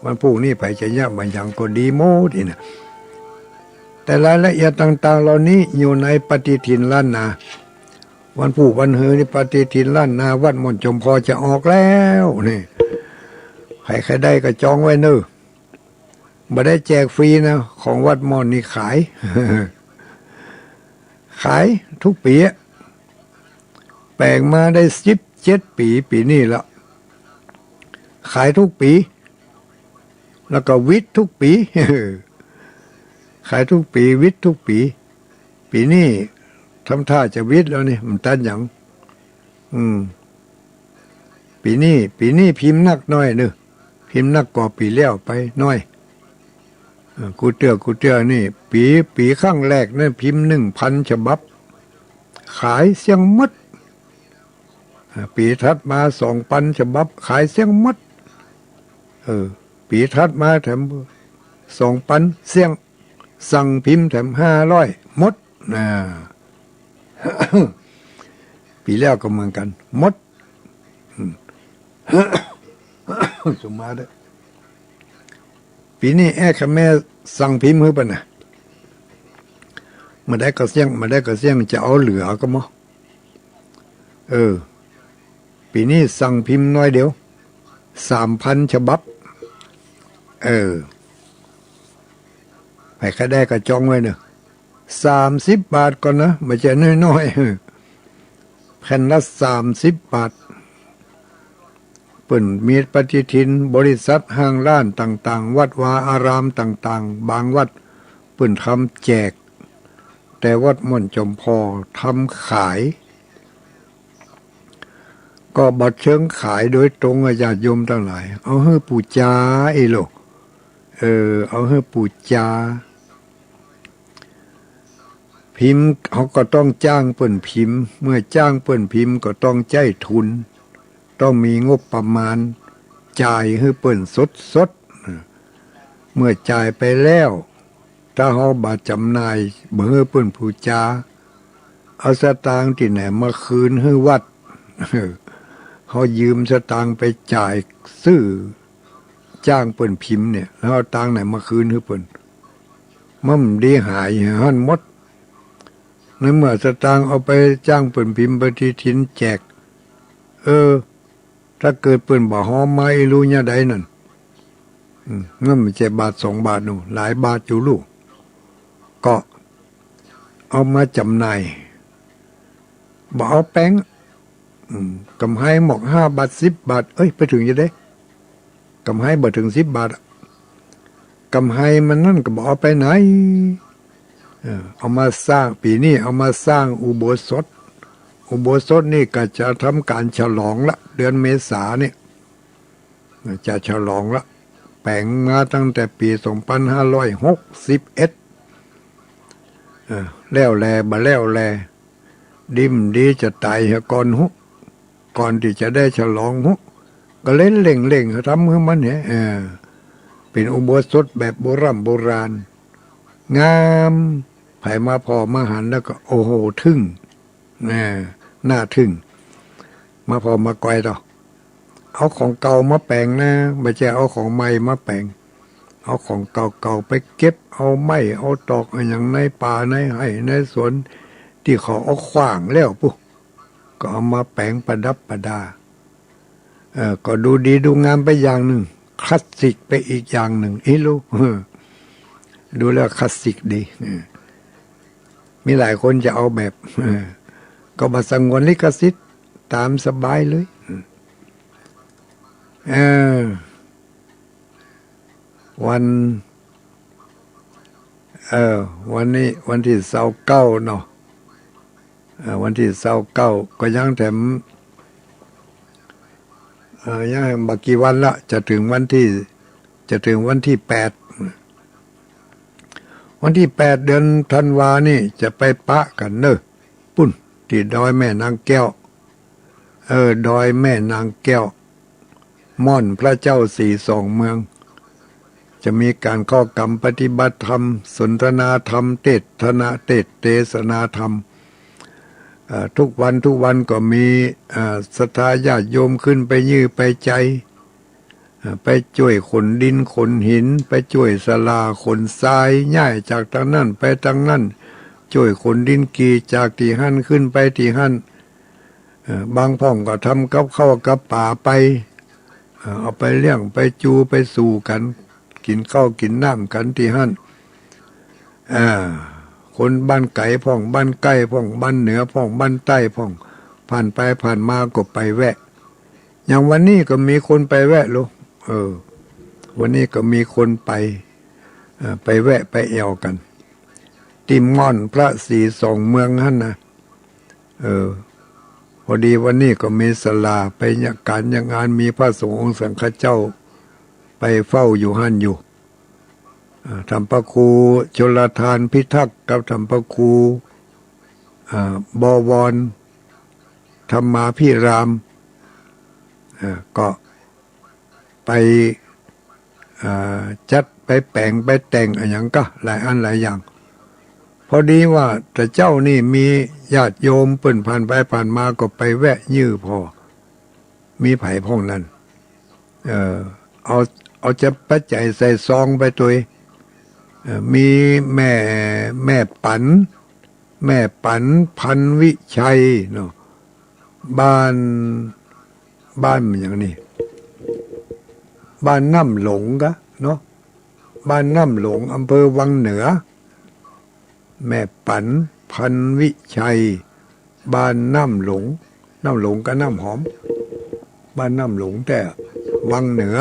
วันพรุ่งนี้ไปจะยากบางอย่างก็ดีโมดีนะแต่รายละเอียดต่างๆเหล่านี้อยู่ในปฏิทินล้านนาวันผูกวันเฮอนี่ปฏิทินล้านนาวัดมนจมพอจะออกแล้วนี่ใครได้ก็จองไว้เนอะบ่ได้แจกฟรีนะของวัดมอนนี่ขาย ขายทุกปีแปลงมาได้17 ปีปีนี้แล้วขายทุกปีแล้วก็วิทย์ทุกปี ขายทุกปีวิทย์ทุกปีปีนี้ทำท่าจะวิทย์แล้วนี่มันตันอย่างปีนี้พิมพ์นักน้อยเนอะพิมพ์นักกว่าปีแล้วไปน้อยกูเตือนี่ปีข้างแรกนั่นพิมพ์1,000 ฉบับขายเสียงมัดปีถัดมา2,000 ฉบับขายเสียงมัดปีถัดมาแถม2,000เสียงสั่งพิมพ์แถม500หมดปีแล้วก็เหมือนกันหมดสมมาได้ปีนี้ค่ะแม่สั่งพิมพ์ให้ป่ะนะมาได้ก็เสี่ยงจะเอาเหลือก็มั้งปีนี้สั่งพิมพ์น้อยเดียว3,000 ฉบับไปแค่ได้ก็จองไว้เนอะ30 บาทก่อนนะไม่ใช่น้อยๆแผ่นละ30 บาทเปิ่นมีปฏิทินบริษัทห้างร้านต่างๆวัดวาอารามต่างๆบางวัดเปิ่นทำแจกแต่วัดม่อนจมพอทำขายก็บัดเชิงขายโดยตรงญาติโยมทั้งหลายเอาให้ปู่จาโลเอาให้ปู่จาพิมพ์เขาก็ต้องจ้างเปิ่นพิมพ์เมื่อจ้างเปิ่นพิมพ์ก็ต้องใจทุนต้องมีงบประมาณจ่ายให้เปิ่นสดเมื่อจ่ายไปแล้วถ้าเขาบาจำหน่ายเมื่อเปิ่นผู้จาเอาสตางค์ที่ไหนมาคืนให้วัดเขายืมสตางค์ไปจ่ายซื้อจ้างเปิ่นพิมพ์เนี่ยแล้วเอาตังค์ไหนมาคืนให้เปิ่นมั่มดีหายหันหมดในเมื่อสตางค์เอาไปจ้างเปิ่นพิมพ์ปฏิทินแจกถ้าเกิดเปิ่นบ่หอมไม้รู้เนี่ยใดนั่นนั่นไม่ใช่บาท2 บาทนู่นหลายบาทอยู่ลูกก็เอามาจำหน่ายบ่เอาแป้งกำไรหมอก5 บาท10 บาทไปถึงจะได้กำไรบ่ถึง10 บาทกำไรมันนั่นก็บ่เอาไปไหนเอามาสร้างปีนี้เอามาสร้างอุโบสถ อุโบสถนี่ก็จะทำการฉลองละเดือนเมษาเนี่ยจะฉลองละแปลงมาตั้งแต่ปี2561แล้วแลบ่แล้วแลดิมดีจะตายก่อนก่อนที่จะได้ฉลองก็เล่นเล่งทำให้มันเนี่ยเป็นอุโบสถแบบโบราณงามไผมาพอมาหันแล้วก็โอ้โหทึ่งน่าทึ่งมาพอมาก่อยต่อเอาของเก่ามาแปลงนะไม่ใช่เอาของใหม่มาแปลงเอาของเก่าๆไปเก็บเอาไม้เอาตอกอย่างในป่าในไร่ในสวนที่เขาเอาขว้างแล้วปุ๊ก็เอามาแปลงประดับประดาก็ดูดีดูงามไปอย่างหนึ่งคลาสสิกไปอีกอย่างหนึ่งลูกดูแล้วคลาสสิกดีมีหลายคนจะเอาแบบก็มาสงวนลิขสิทธิ์ตามสบายเลยวันนี้วันที่29เนาะวันที่29ก็ยังแถมยังบักกี่วันละจะถึงวันที่8วันที่8เดือนธันวานี่จะไปปะกันเนอะปุ่นที่ดอยแม่นางแก้วดอยแม่นางแก้วม่อนพระเจ้าสี่สองเมืองจะมีการข้อกรรมปฏิบัติธรรมสนทนาธรรมเทศนาธรรมทุกวันก็มีศรัทธาญาติโยมขึ้นไปยื้อไปใจไปช่วยขนดินขนหินไปช่วยสลาขนทรายย่ายจากทางนั้นไปทางนั้นช่วยขนดินกีจากที่หั่นขึ้นไปที่หั่นบางพ่องก็ทำกับข้าวกับป่าไปเอาไปเลี้ยงไปจูไปสู่กันกินข้าวกินน้ำกันที่หั่นคนบ้านไก่พ่องบ้านใกล้พ่องบ้านเหนือพ่องบ้านใต้พ่องผ่านไปผ่านมาก็ไปแวะอย่างวันนี้ก็มีคนไปแวะลูกวันนี้ก็มีคนไปแวะไปแอวกันติมม่อนพระศรีสองเมืองหั่นนะพอดีวันนี้ก็มีศาลาไปการงานมีพระสงฆ์องค์สังฆเจ้าไปเฝ้าอยู่หั่นอยู่ทำพระครูชลทานพิทักษ์กับทำพระครูบวรธรรมาภิรามก็ไปจัดไปแปลงไปแต่งอะไรอย่างก็หลายอันหลายอย่างพอดีว่าแต่เจ้านี่มีญาติโยมเปิ่นผ่านไปผ่านมาก็ไปแวะยื้อพอมีไผ่พ่องนั้นเอาจะปัจจัยใส่ซองไปตัวมีแม่ปันพันวิชัยเนาะบ้านมันอย่างนี้บ้านน้ำหลงกะเนาะบ้านน้ำหลงอำเภอวังเหนือแม่ปันพันวิชัยบ้านน้ำหลงก็น้ำหอมบ้านน้ำหลงแต่วังเหนือ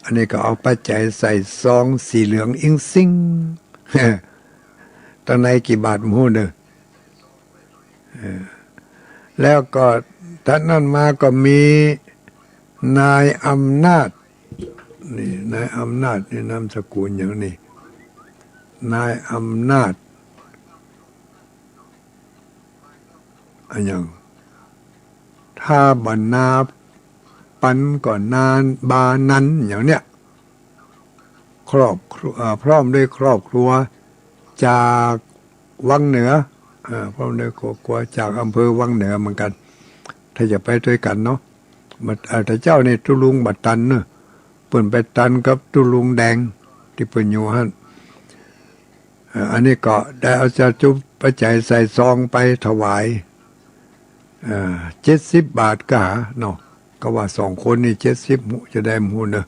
อันนี้ก็เอาปัจจัยใส่ซองสีเหลืองอิงซิงตั้งในกี่บาทมู้เด้อแล้วก็ท่านนั้นมาก็มีนายอำนาจนี่นายอำนาจนี่นามสกุลอย่างนี้นายอำนาจอันอย่างถ้าบรรณาปันก่อนนานบานั้นอย่างเนี้ยพร้อมด้วยครอบครัวจากวังเหนือพร้อมด้วยครอบครัวจากอำเภอวังเหนือเหมือนกันถ้าจะไปด้วยกันเนาะแต่เจ้านี่ตุลุงบัดตันเนอะเปิ่นไปตันกับตุลุงแดงที่เปิ่นอยู่หั่นอันนี้ก็ได้เอาจะจุบปัจจัยใส่ซองไปถวาย70 บาทก็หาเนาะก็ว่า2คนนี่70จะได้หมู่เนอะ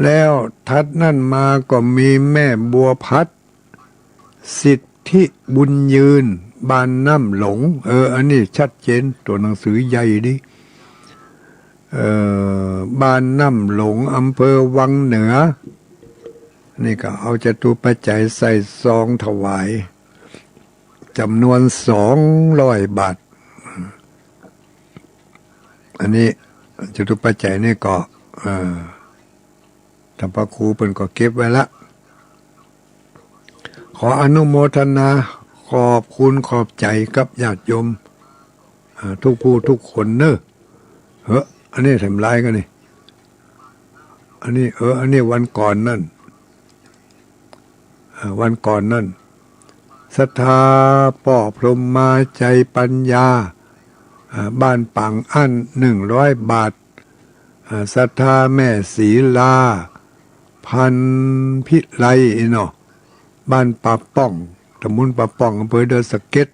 แล้วทัดนั่นมาก็มีแม่บัวพัดสิทธิบุญยืนบ้านน้ำหลงอันนี้ชัดเจนตัวหนังสือใหญ่ดิบ้านน้ำหลงอำเภอวังเหนือนี่ก็เอาจตุปัจจัยใส่ซองถวาย จำนวน200 บาทอันนี้จตุปัจจัยนี่ก็ท่านพระครูเป็นก็เก็บไว้ละขออนุโมทนาขอบคุณขอบใจกับญาติโยมทุกผู้ทุกคนเนอะอันนี้ทำลายกันนี่อันนี้วันก่อนนั่นวันก่อนนั่นศรัทธาป่อพรหมมาใจปัญญาบ้านปังอั้น100 บาทศรัทธาแม่ศรีลาพันพิไลเนาะบ้านป่าป้องตำบลป่าป้องอำเภอเดอะสะเก็ด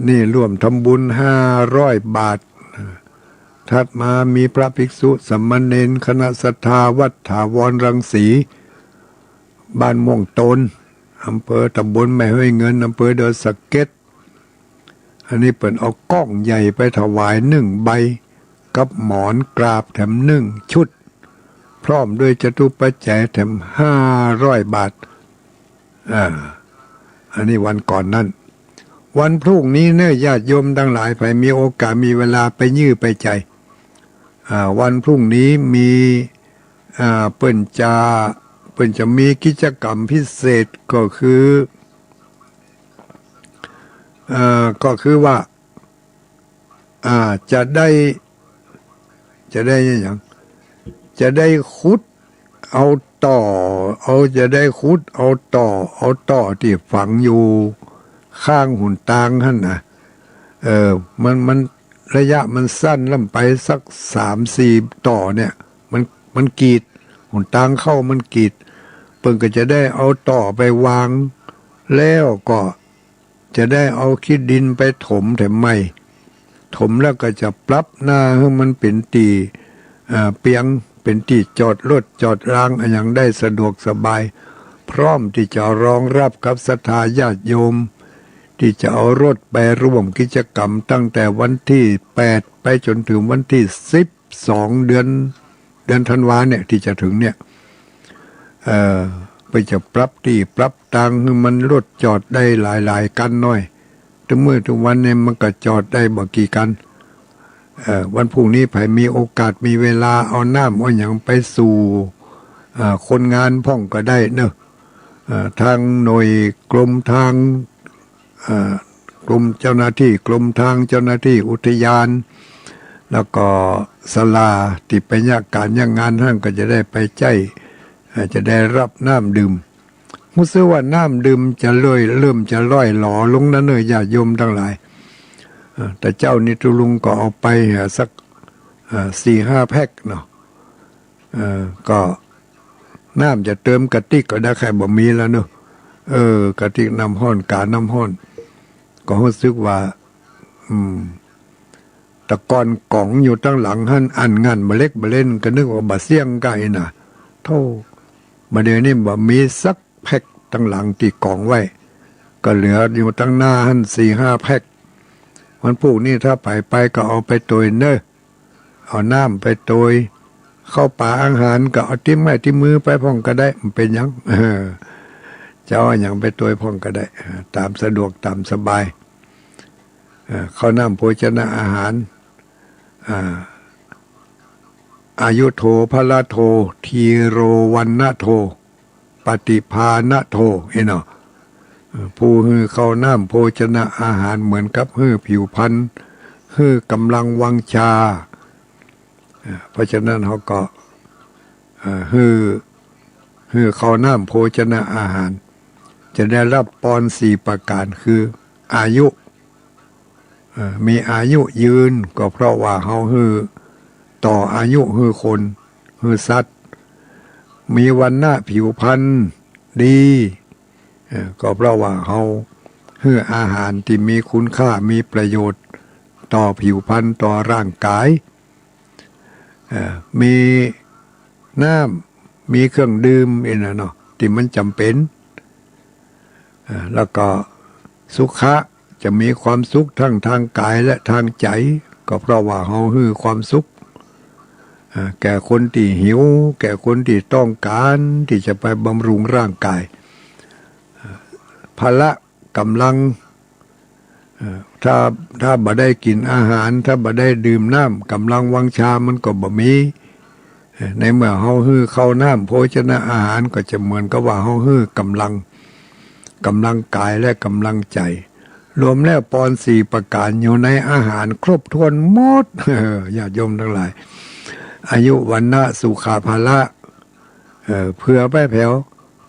นี่ร่วมทำบุญ500 บาทถัดมามีพระภิกษุสามเณรคณะศรัทธาวัดถาวรรังสีบ้านม่วงโตนอำเภอตำบลแม่ห้วยเงินอำเภอเดอะสะเก็ดอันนี้เปิดเอากล้องใหญ่ไปถวาย1 ใบกับหมอนกราบแถม1 ชุดพร้อมด้วยจตุปัจจัยแถม500 บาทอันนี้วันก่อนนั่นวันพรุ่งนี้เนื้อญาติโยมทั้งหลายไปมีโอกาสมีเวลาไปยื้อไปใจวันพรุ่งนี้มีเปิ้นจะมีกิจกรรมพิเศษก็คือว่าจะได้อย่างจะได้ขุดเอาต่อจะได้ขุดเอาต่อที่ฝังอยู่ข้างหุ่นตางหั่นนะมันระยะมันสั้นล่ำไปสัก3-4 ต่อเนี่ยมันกีดหุ่นตางเข้ามันกีดเพิ่นก็จะได้เอาต่อไปวางแล้วก็จะได้เอาขี้ดินไปถมแถมใหม่ถมแล้วก็จะปรับหน้าให้มันเป็นตีเปียงเป็นที่จอดรถจอดรางอย่างได้สะดวกสบายพร้อมที่จะรองรับกับศรัทธาญาติโยมที่จะเอารถไปร่วมกิจกรรมตั้งแต่วันที่8ไปจนถึงวันที่12 เดือนธันวาเนี่ยที่จะถึงเนี่ยไปจะปรับที่ปรับทางให้มันรถจอดได้หลายกันหน่อยทุกวันเนี่ยมันก็จอดได้บ่กี่กันวันพรุ่งนี้ไผมีโอกาสมีเวลาเอาน้ำเอาอย่างไปสู่คนงานพ่องก็ได้เนอะทางหน่วยกรมทางกรมเจ้าหน้าที่กรมทางเจ้าหน้าที่อุทยานแล้วก็ศาลาที่ไปยากการยากงานท่านก็จะได้ไปใจจะได้รับน้ำดื่มมุสว่าน้ำดื่มจะเริ่มจะล่อยหลอลงนั่นเลยญาติโยมทั้งหลายแต่เจ้านิตุลุงก็เอาไปสัก4-5 แพ็คเนาะก็น้ำจะเติมกระติกก็ได้ใครบ่มีแล้วเนาะกระติกน้ำห้อนกาน้ำห้อนก็รู้สึกว่าตะกอนกล่องอยู่ตั้งหลังหั่นอันงานมาเล็กมาเล่นก็นึกว่าบะเสี่ยงไก่น่ะโธ่มาเดี๋ยวนี้บ่มีสักแพ็คตั้งหลังตีกล่องไว้ก็เหลืออยู่ตั้งหน้าหั่น4-5 แพ็ควันพวกนี้ถ้าไปก็เอาไปตยเนอะเอาน้ำไปตยเข้าป่าอาหารก็เอาติ้มไม้ที่มือไปพ่องก็ได้มันเป็นยังจะเอาอย่างไปตยพ่องก็ได้ตามสะดวกตามสบายข้าวน้ำโภชนะอาหารอายุโทพละโททีโรวันนะโทปฏิภาณโทเนาะผู้ฮือเข้าน้ำโภชนะอาหารเหมือนกับฮือผิวพรรณฮือกำลังวังชาเพราะฉะนั้นเขาก็ฮือเข้าน้ำโภชนะอาหารจะได้รับปอน4 ประการคืออายุมีอายุยืนก็เพราะว่าเขาฮือต่ออายุฮือคนฮือสัตว์มีวรรณะผิวพรรณดีก็เพราะว่าเขาฮืออาหารที่มีคุณค่ามีประโยชน์ต่อผิวพรรณต่อร่างกายมีน้ำมีเครื่องดื่มเนาะที่มันจำเป็นแล้วก็สุขะจะมีความสุขทั้งทางกายและทางใจก็เพราะว่าเขาฮือความสุขแก่คนที่หิวแก่คนที่ต้องการที่จะไปบำรุงร่างกายพละ กำลังถ้าบ่ได้กินอาหารถ้าบ่ได้ดื่มน้ำกำลังวังชามันก็บ่มีในเมื่อเฮาฮื้อเข้าน้ำโภชนะอาหารก็จะเหมือนกับว่าเฮาฮื้อกำลังกายและกำลังใจรวมแล้วปอน4ประการอยู่ในอาหารครบถ้วนหมดญาติโยมทั้งหลายอายุวันนะสุขาภละเพื่อไปแผ่ว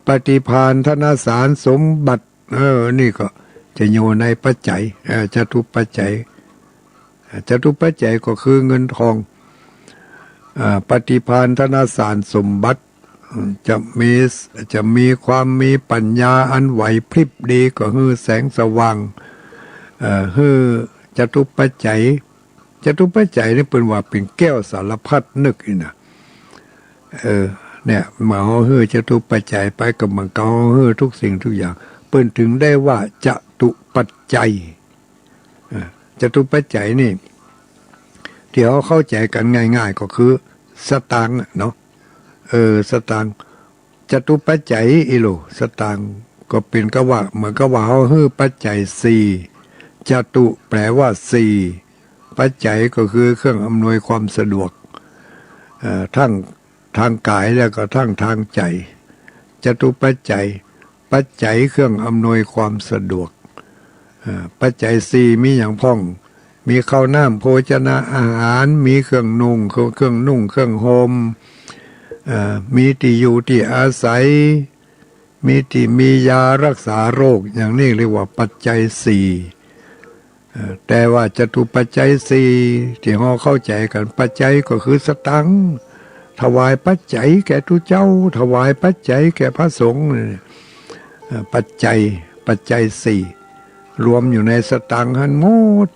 ปฏิภาณธนสารสมบัตินี่ก็จะอยู่ในปัจจัยจตุปัจจัยก็คือเงินทองปฏิภาณธนสารสมบัติจะมีความมีปัญญาอันไหวพริบดีก็คือแสงสว่างคือจตุปัจจัยนี่เป็นว่าเป็นแก้วสารพัดนึกนะเนี่ยมาฮือจตุปัจจัยไปกับมันเกาฮือทุกสิ่งทุกอย่างเปิ้นถึงได้ว่าจตุปัจจัยจตุปัจจัยนี่ที่เขาเข้าใจกันง่ายๆก็คือสตางค์เนาะสตางค์จตุปัจจัยอิโลสตางค์ก็เป็นก็ว่าเหมือนกับว่าเขาฮือปัจจัย4จตุแปลว่า4ปัจจัยก็คือเครื่องอำนวยความสะดวกทั้งทางกายแล้วก็ทั้งทางใจจตุปัจจัยเครื่องอำนวยความสะดวกปัจจัย4มีอย่างพ้องมีข้าวน้ำโภชนะอาหารมีเครื่องนุ่งเครื่องห่มมีที่อยู่ที่อาศัยมียารักษาโรคอย่างนี้เรียกว่าปัจจัย4แต่ว่าจตุปัจจัย4ที่เราเข้าใจกันปัจจัยก็คือสตังค์ถวายปัจจัยแก่ทุเจ้าถวายปัจจัยแก่พระสงฆ์ปัจจัย4รวมอยู่ในสตังค์หันหมด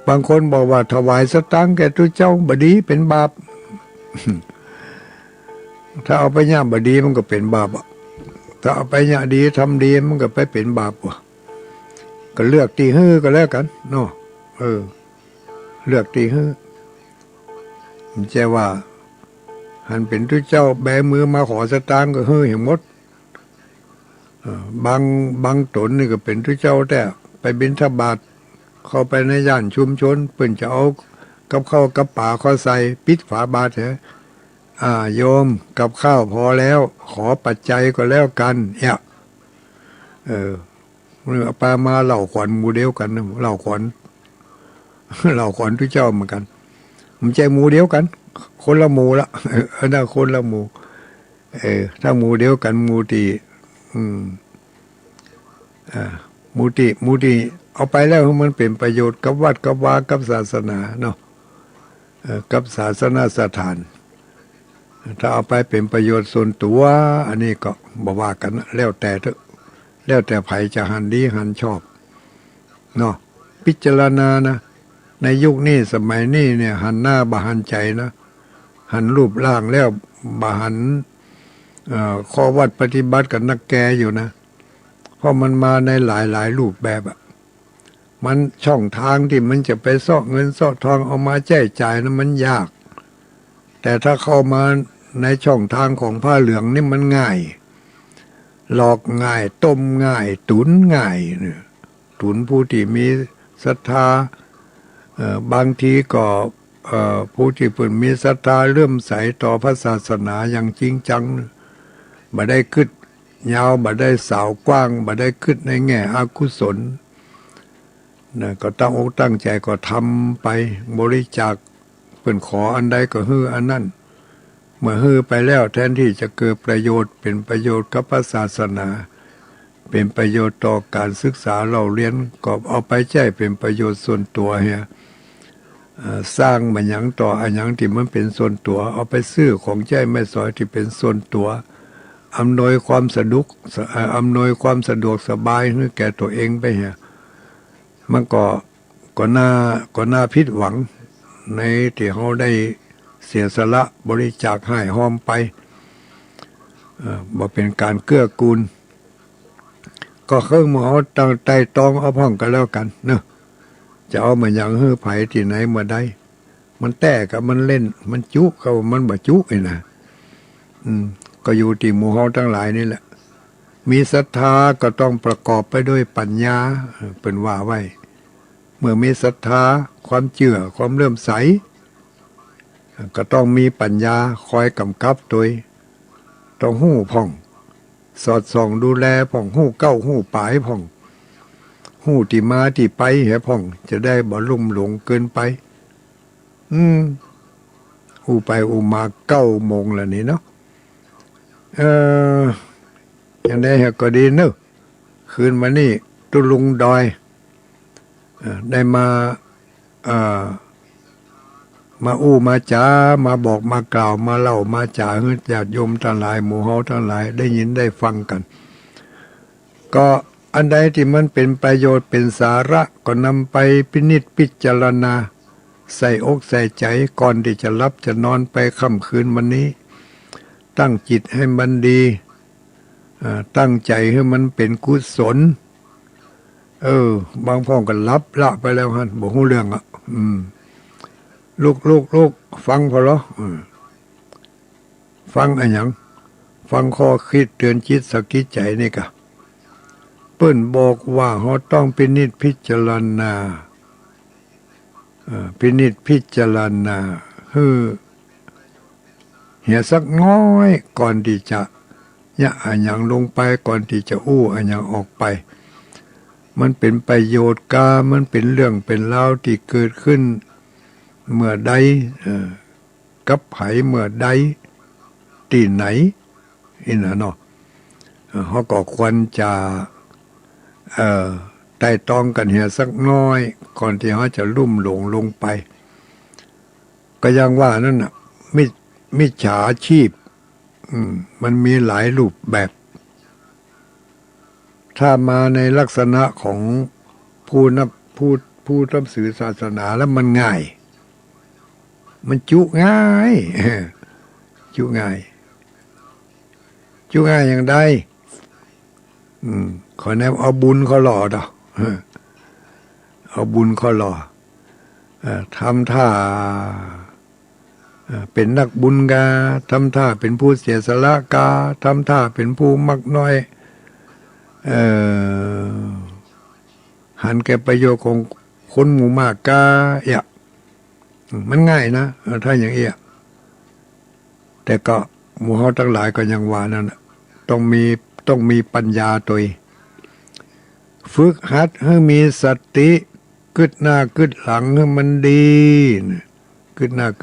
บางคนบอกว่าถวายสตังค์แก่ทุเจ้าบดีเป็นบาป ถ้าเอาไปย่าบดีมันก็เป็นบาปถ้าเอาไปย่าดีทำดีมันก็ไปเป็นบาปก็เลือกตีฮื้อก็แล้วกันเนาะเลือกตีฮื้อไม่ใช่ว่าหันเป็นทุเจ้าแบมือมาขอสตางค์ก็ฮื้อเห็นหมดบางตนนี่ก็เป็นทุเจ้าแต่ไปบิณฑบาตเข้าไปในย่านชุมชนเพิ่นจะเอากับข้าวกับป่าข้อใส่ปิดฝาบาตรโยมกับข้าวพอแล้วขอปัจจัยก็แล้วกันเอาไปมาเหล่าขวัญหมู่เดียวกันเหล่าขวัญทุเจ้าเหมือนกันมันใจหมู่เดียวกันคนละหมู่ละน่าคนละหมู่ถ้าหมู่เดียวกันหมู่ที่หมู่ที่เอาไปแล้วมันเป็นประโยชน์กับวัดกับวากับศาสนาเนาะกับศาสนาสถานถ้าเอาไปเป็นประโยชน์ส่วนตัวอันนี้ก็บอกว่ากันแล้วแต่เถอะแล้วแต่ไผจะหันดีหันชอบเนาะพิจารณานะในยุคนี้สมัยนี้เนี่ยหันหน้าบหันใจนะหันรูปร่างแล้วบหันข้อวัดปฏิบัติกับนักแกอยู่นะเพราะมันมาในหลายรูปแบบมันช่องทางที่มันจะไปซ่อเงินซ่อทองเอามาแจกจ่ายนะมันยากแต่ถ้าเข้ามาในช่องทางของผ้าเหลืองนี่มันง่ายหลอกง่ายต้มง่ายตุนง่ายเนี่ยตุนผู้ที่มีศรัทธาบางทีก็ผู้ที่เพิ่นมีศรัทธาเลื่อมใสต่อพระศาสนาอย่างจริงจังบ่ได้คิดยาวบ่ได้สาวกว้างบ่ได้คิดในแง่อกุศลก็ตั้งอกตั้งใจก็ทำไปบริจาคเพิ่นขออันใดก็ฮื้ออันนั้นเมื่อฮื้อไปแล้วแทนที่จะเกิดประโยชน์เป็นประโยชน์กับพระศาสนาเป็นประโยชน์ต่อการศึกษาเราเรียนก็เอาไปใช้เป็นประโยชน์ส่วนตัวเฮียสร้างมันหยังต่ออันหยังที่มันเป็นส่วนตัวเอาไปซื้อของใช้ไม่สอยที่เป็นส่วนตัวอำนวยความสะดวกสบายให้แก่ตัวเองไปเฮียมันก็น่าผิดหวังในที่เขาได้เสียสละบริจาคให้หอมไปบ่เป็นการเกื้อกูลก็เครื่องมือเอาตั้งใจตองเอาพ้องกันแล้วกันเนอะจะเอามาอย่างฮื้อไผที่ไหนมาได้มันแต้กับมันเล่นมันจุเขามันบ่จุไอ้นะก็อยู่ที่หมู่เฮาทั้งหลายนี่แหละ มีศรัทธาก็ต้องประกอบไปด้วยปัญญาเป็นว่าไว้เมื่อมีศรัทธาความเชื่อความเลื่อมใสก็ต้องมีปัญญาคอยกำกับตัวต้องหู้พ่องสอดส่องดูแลพ่องหู้เก้าหู้ปลายพ่องหู้ที่มาที่ไปเหรอพ่องจะได้บ่ลุ่มหลงเกินไปหู้ไปอูมา9 โมงแล้วนี่เนาะอย่างได้เหรอก็ดีเนอะคืนมานี่ตุลุงดอยได้มาอู้มาจามาบอกมากล่าวมาเล่ามาจ่าให้ญาติโยมทั้งหลายหมู่เฮาทั้งหลายได้ยินได้ฟังกันก็อันใดที่มันเป็นประโยชน์เป็นสาระก็นำไปพินิจพิจารณาใส่อกใส่ใจก่อนที่จะรับจะนอนไปค่ำคืนวันนี้ตั้งจิตให้มันดีตั้งใจให้มันเป็นกุศลบางพ่อก็รับละไปแล้วฮะบอกหูเรื่องลูกฟังพอเหรอฟังอะไรอย่างฟังข้อคิดเตือนจิตสกิจใจนี่กะเปิ้นบอกว่าเขาต้องพินิจพิจารณาพินิจพิจารณาเหี่ยสักน้อยก่อนที่จะยะอันอย่างลงไปก่อนที่จะอู้อันอย่างออกไปมันเป็นประโยชน์กามันเป็นเรื่องเป็นราวที่เกิดขึ้นเมื่อใดกับไผเมื่อใดที่ไหนอินะเนาะเขาก็ควรจะไต่ตองกันเหี่ยสักน้อยก่อนที่เขาจะลุ่มหลงลงไปก็ยังว่านั่นน่ะมิจฉาชีพมันมีหลายรูปแบบถ้ามาในลักษณะของผู้นับสื่อศาสนาแล้วมันง่ายมันจุง่ายจุง่ายอย่างใดขอแนบเอาบุญเขาหล่อดอกเอาบุญเขาหล่อทำท่าเป็นนักบุญกาทำท่าเป็นผู้เสียสละกาทำท่าเป็นผู้มักน้อยหันแก่ประโยชน์ของคนหมู่มากกามันง่ายนะถ้าอย่างแต่ก็หมู่เฮาทั้งหลายก็ยังว่านั่นต้องมีปัญญาตัวฝึกหัดให้มีสติกึดหน้ากึดหลังให้มันดีกึดหน้ากึด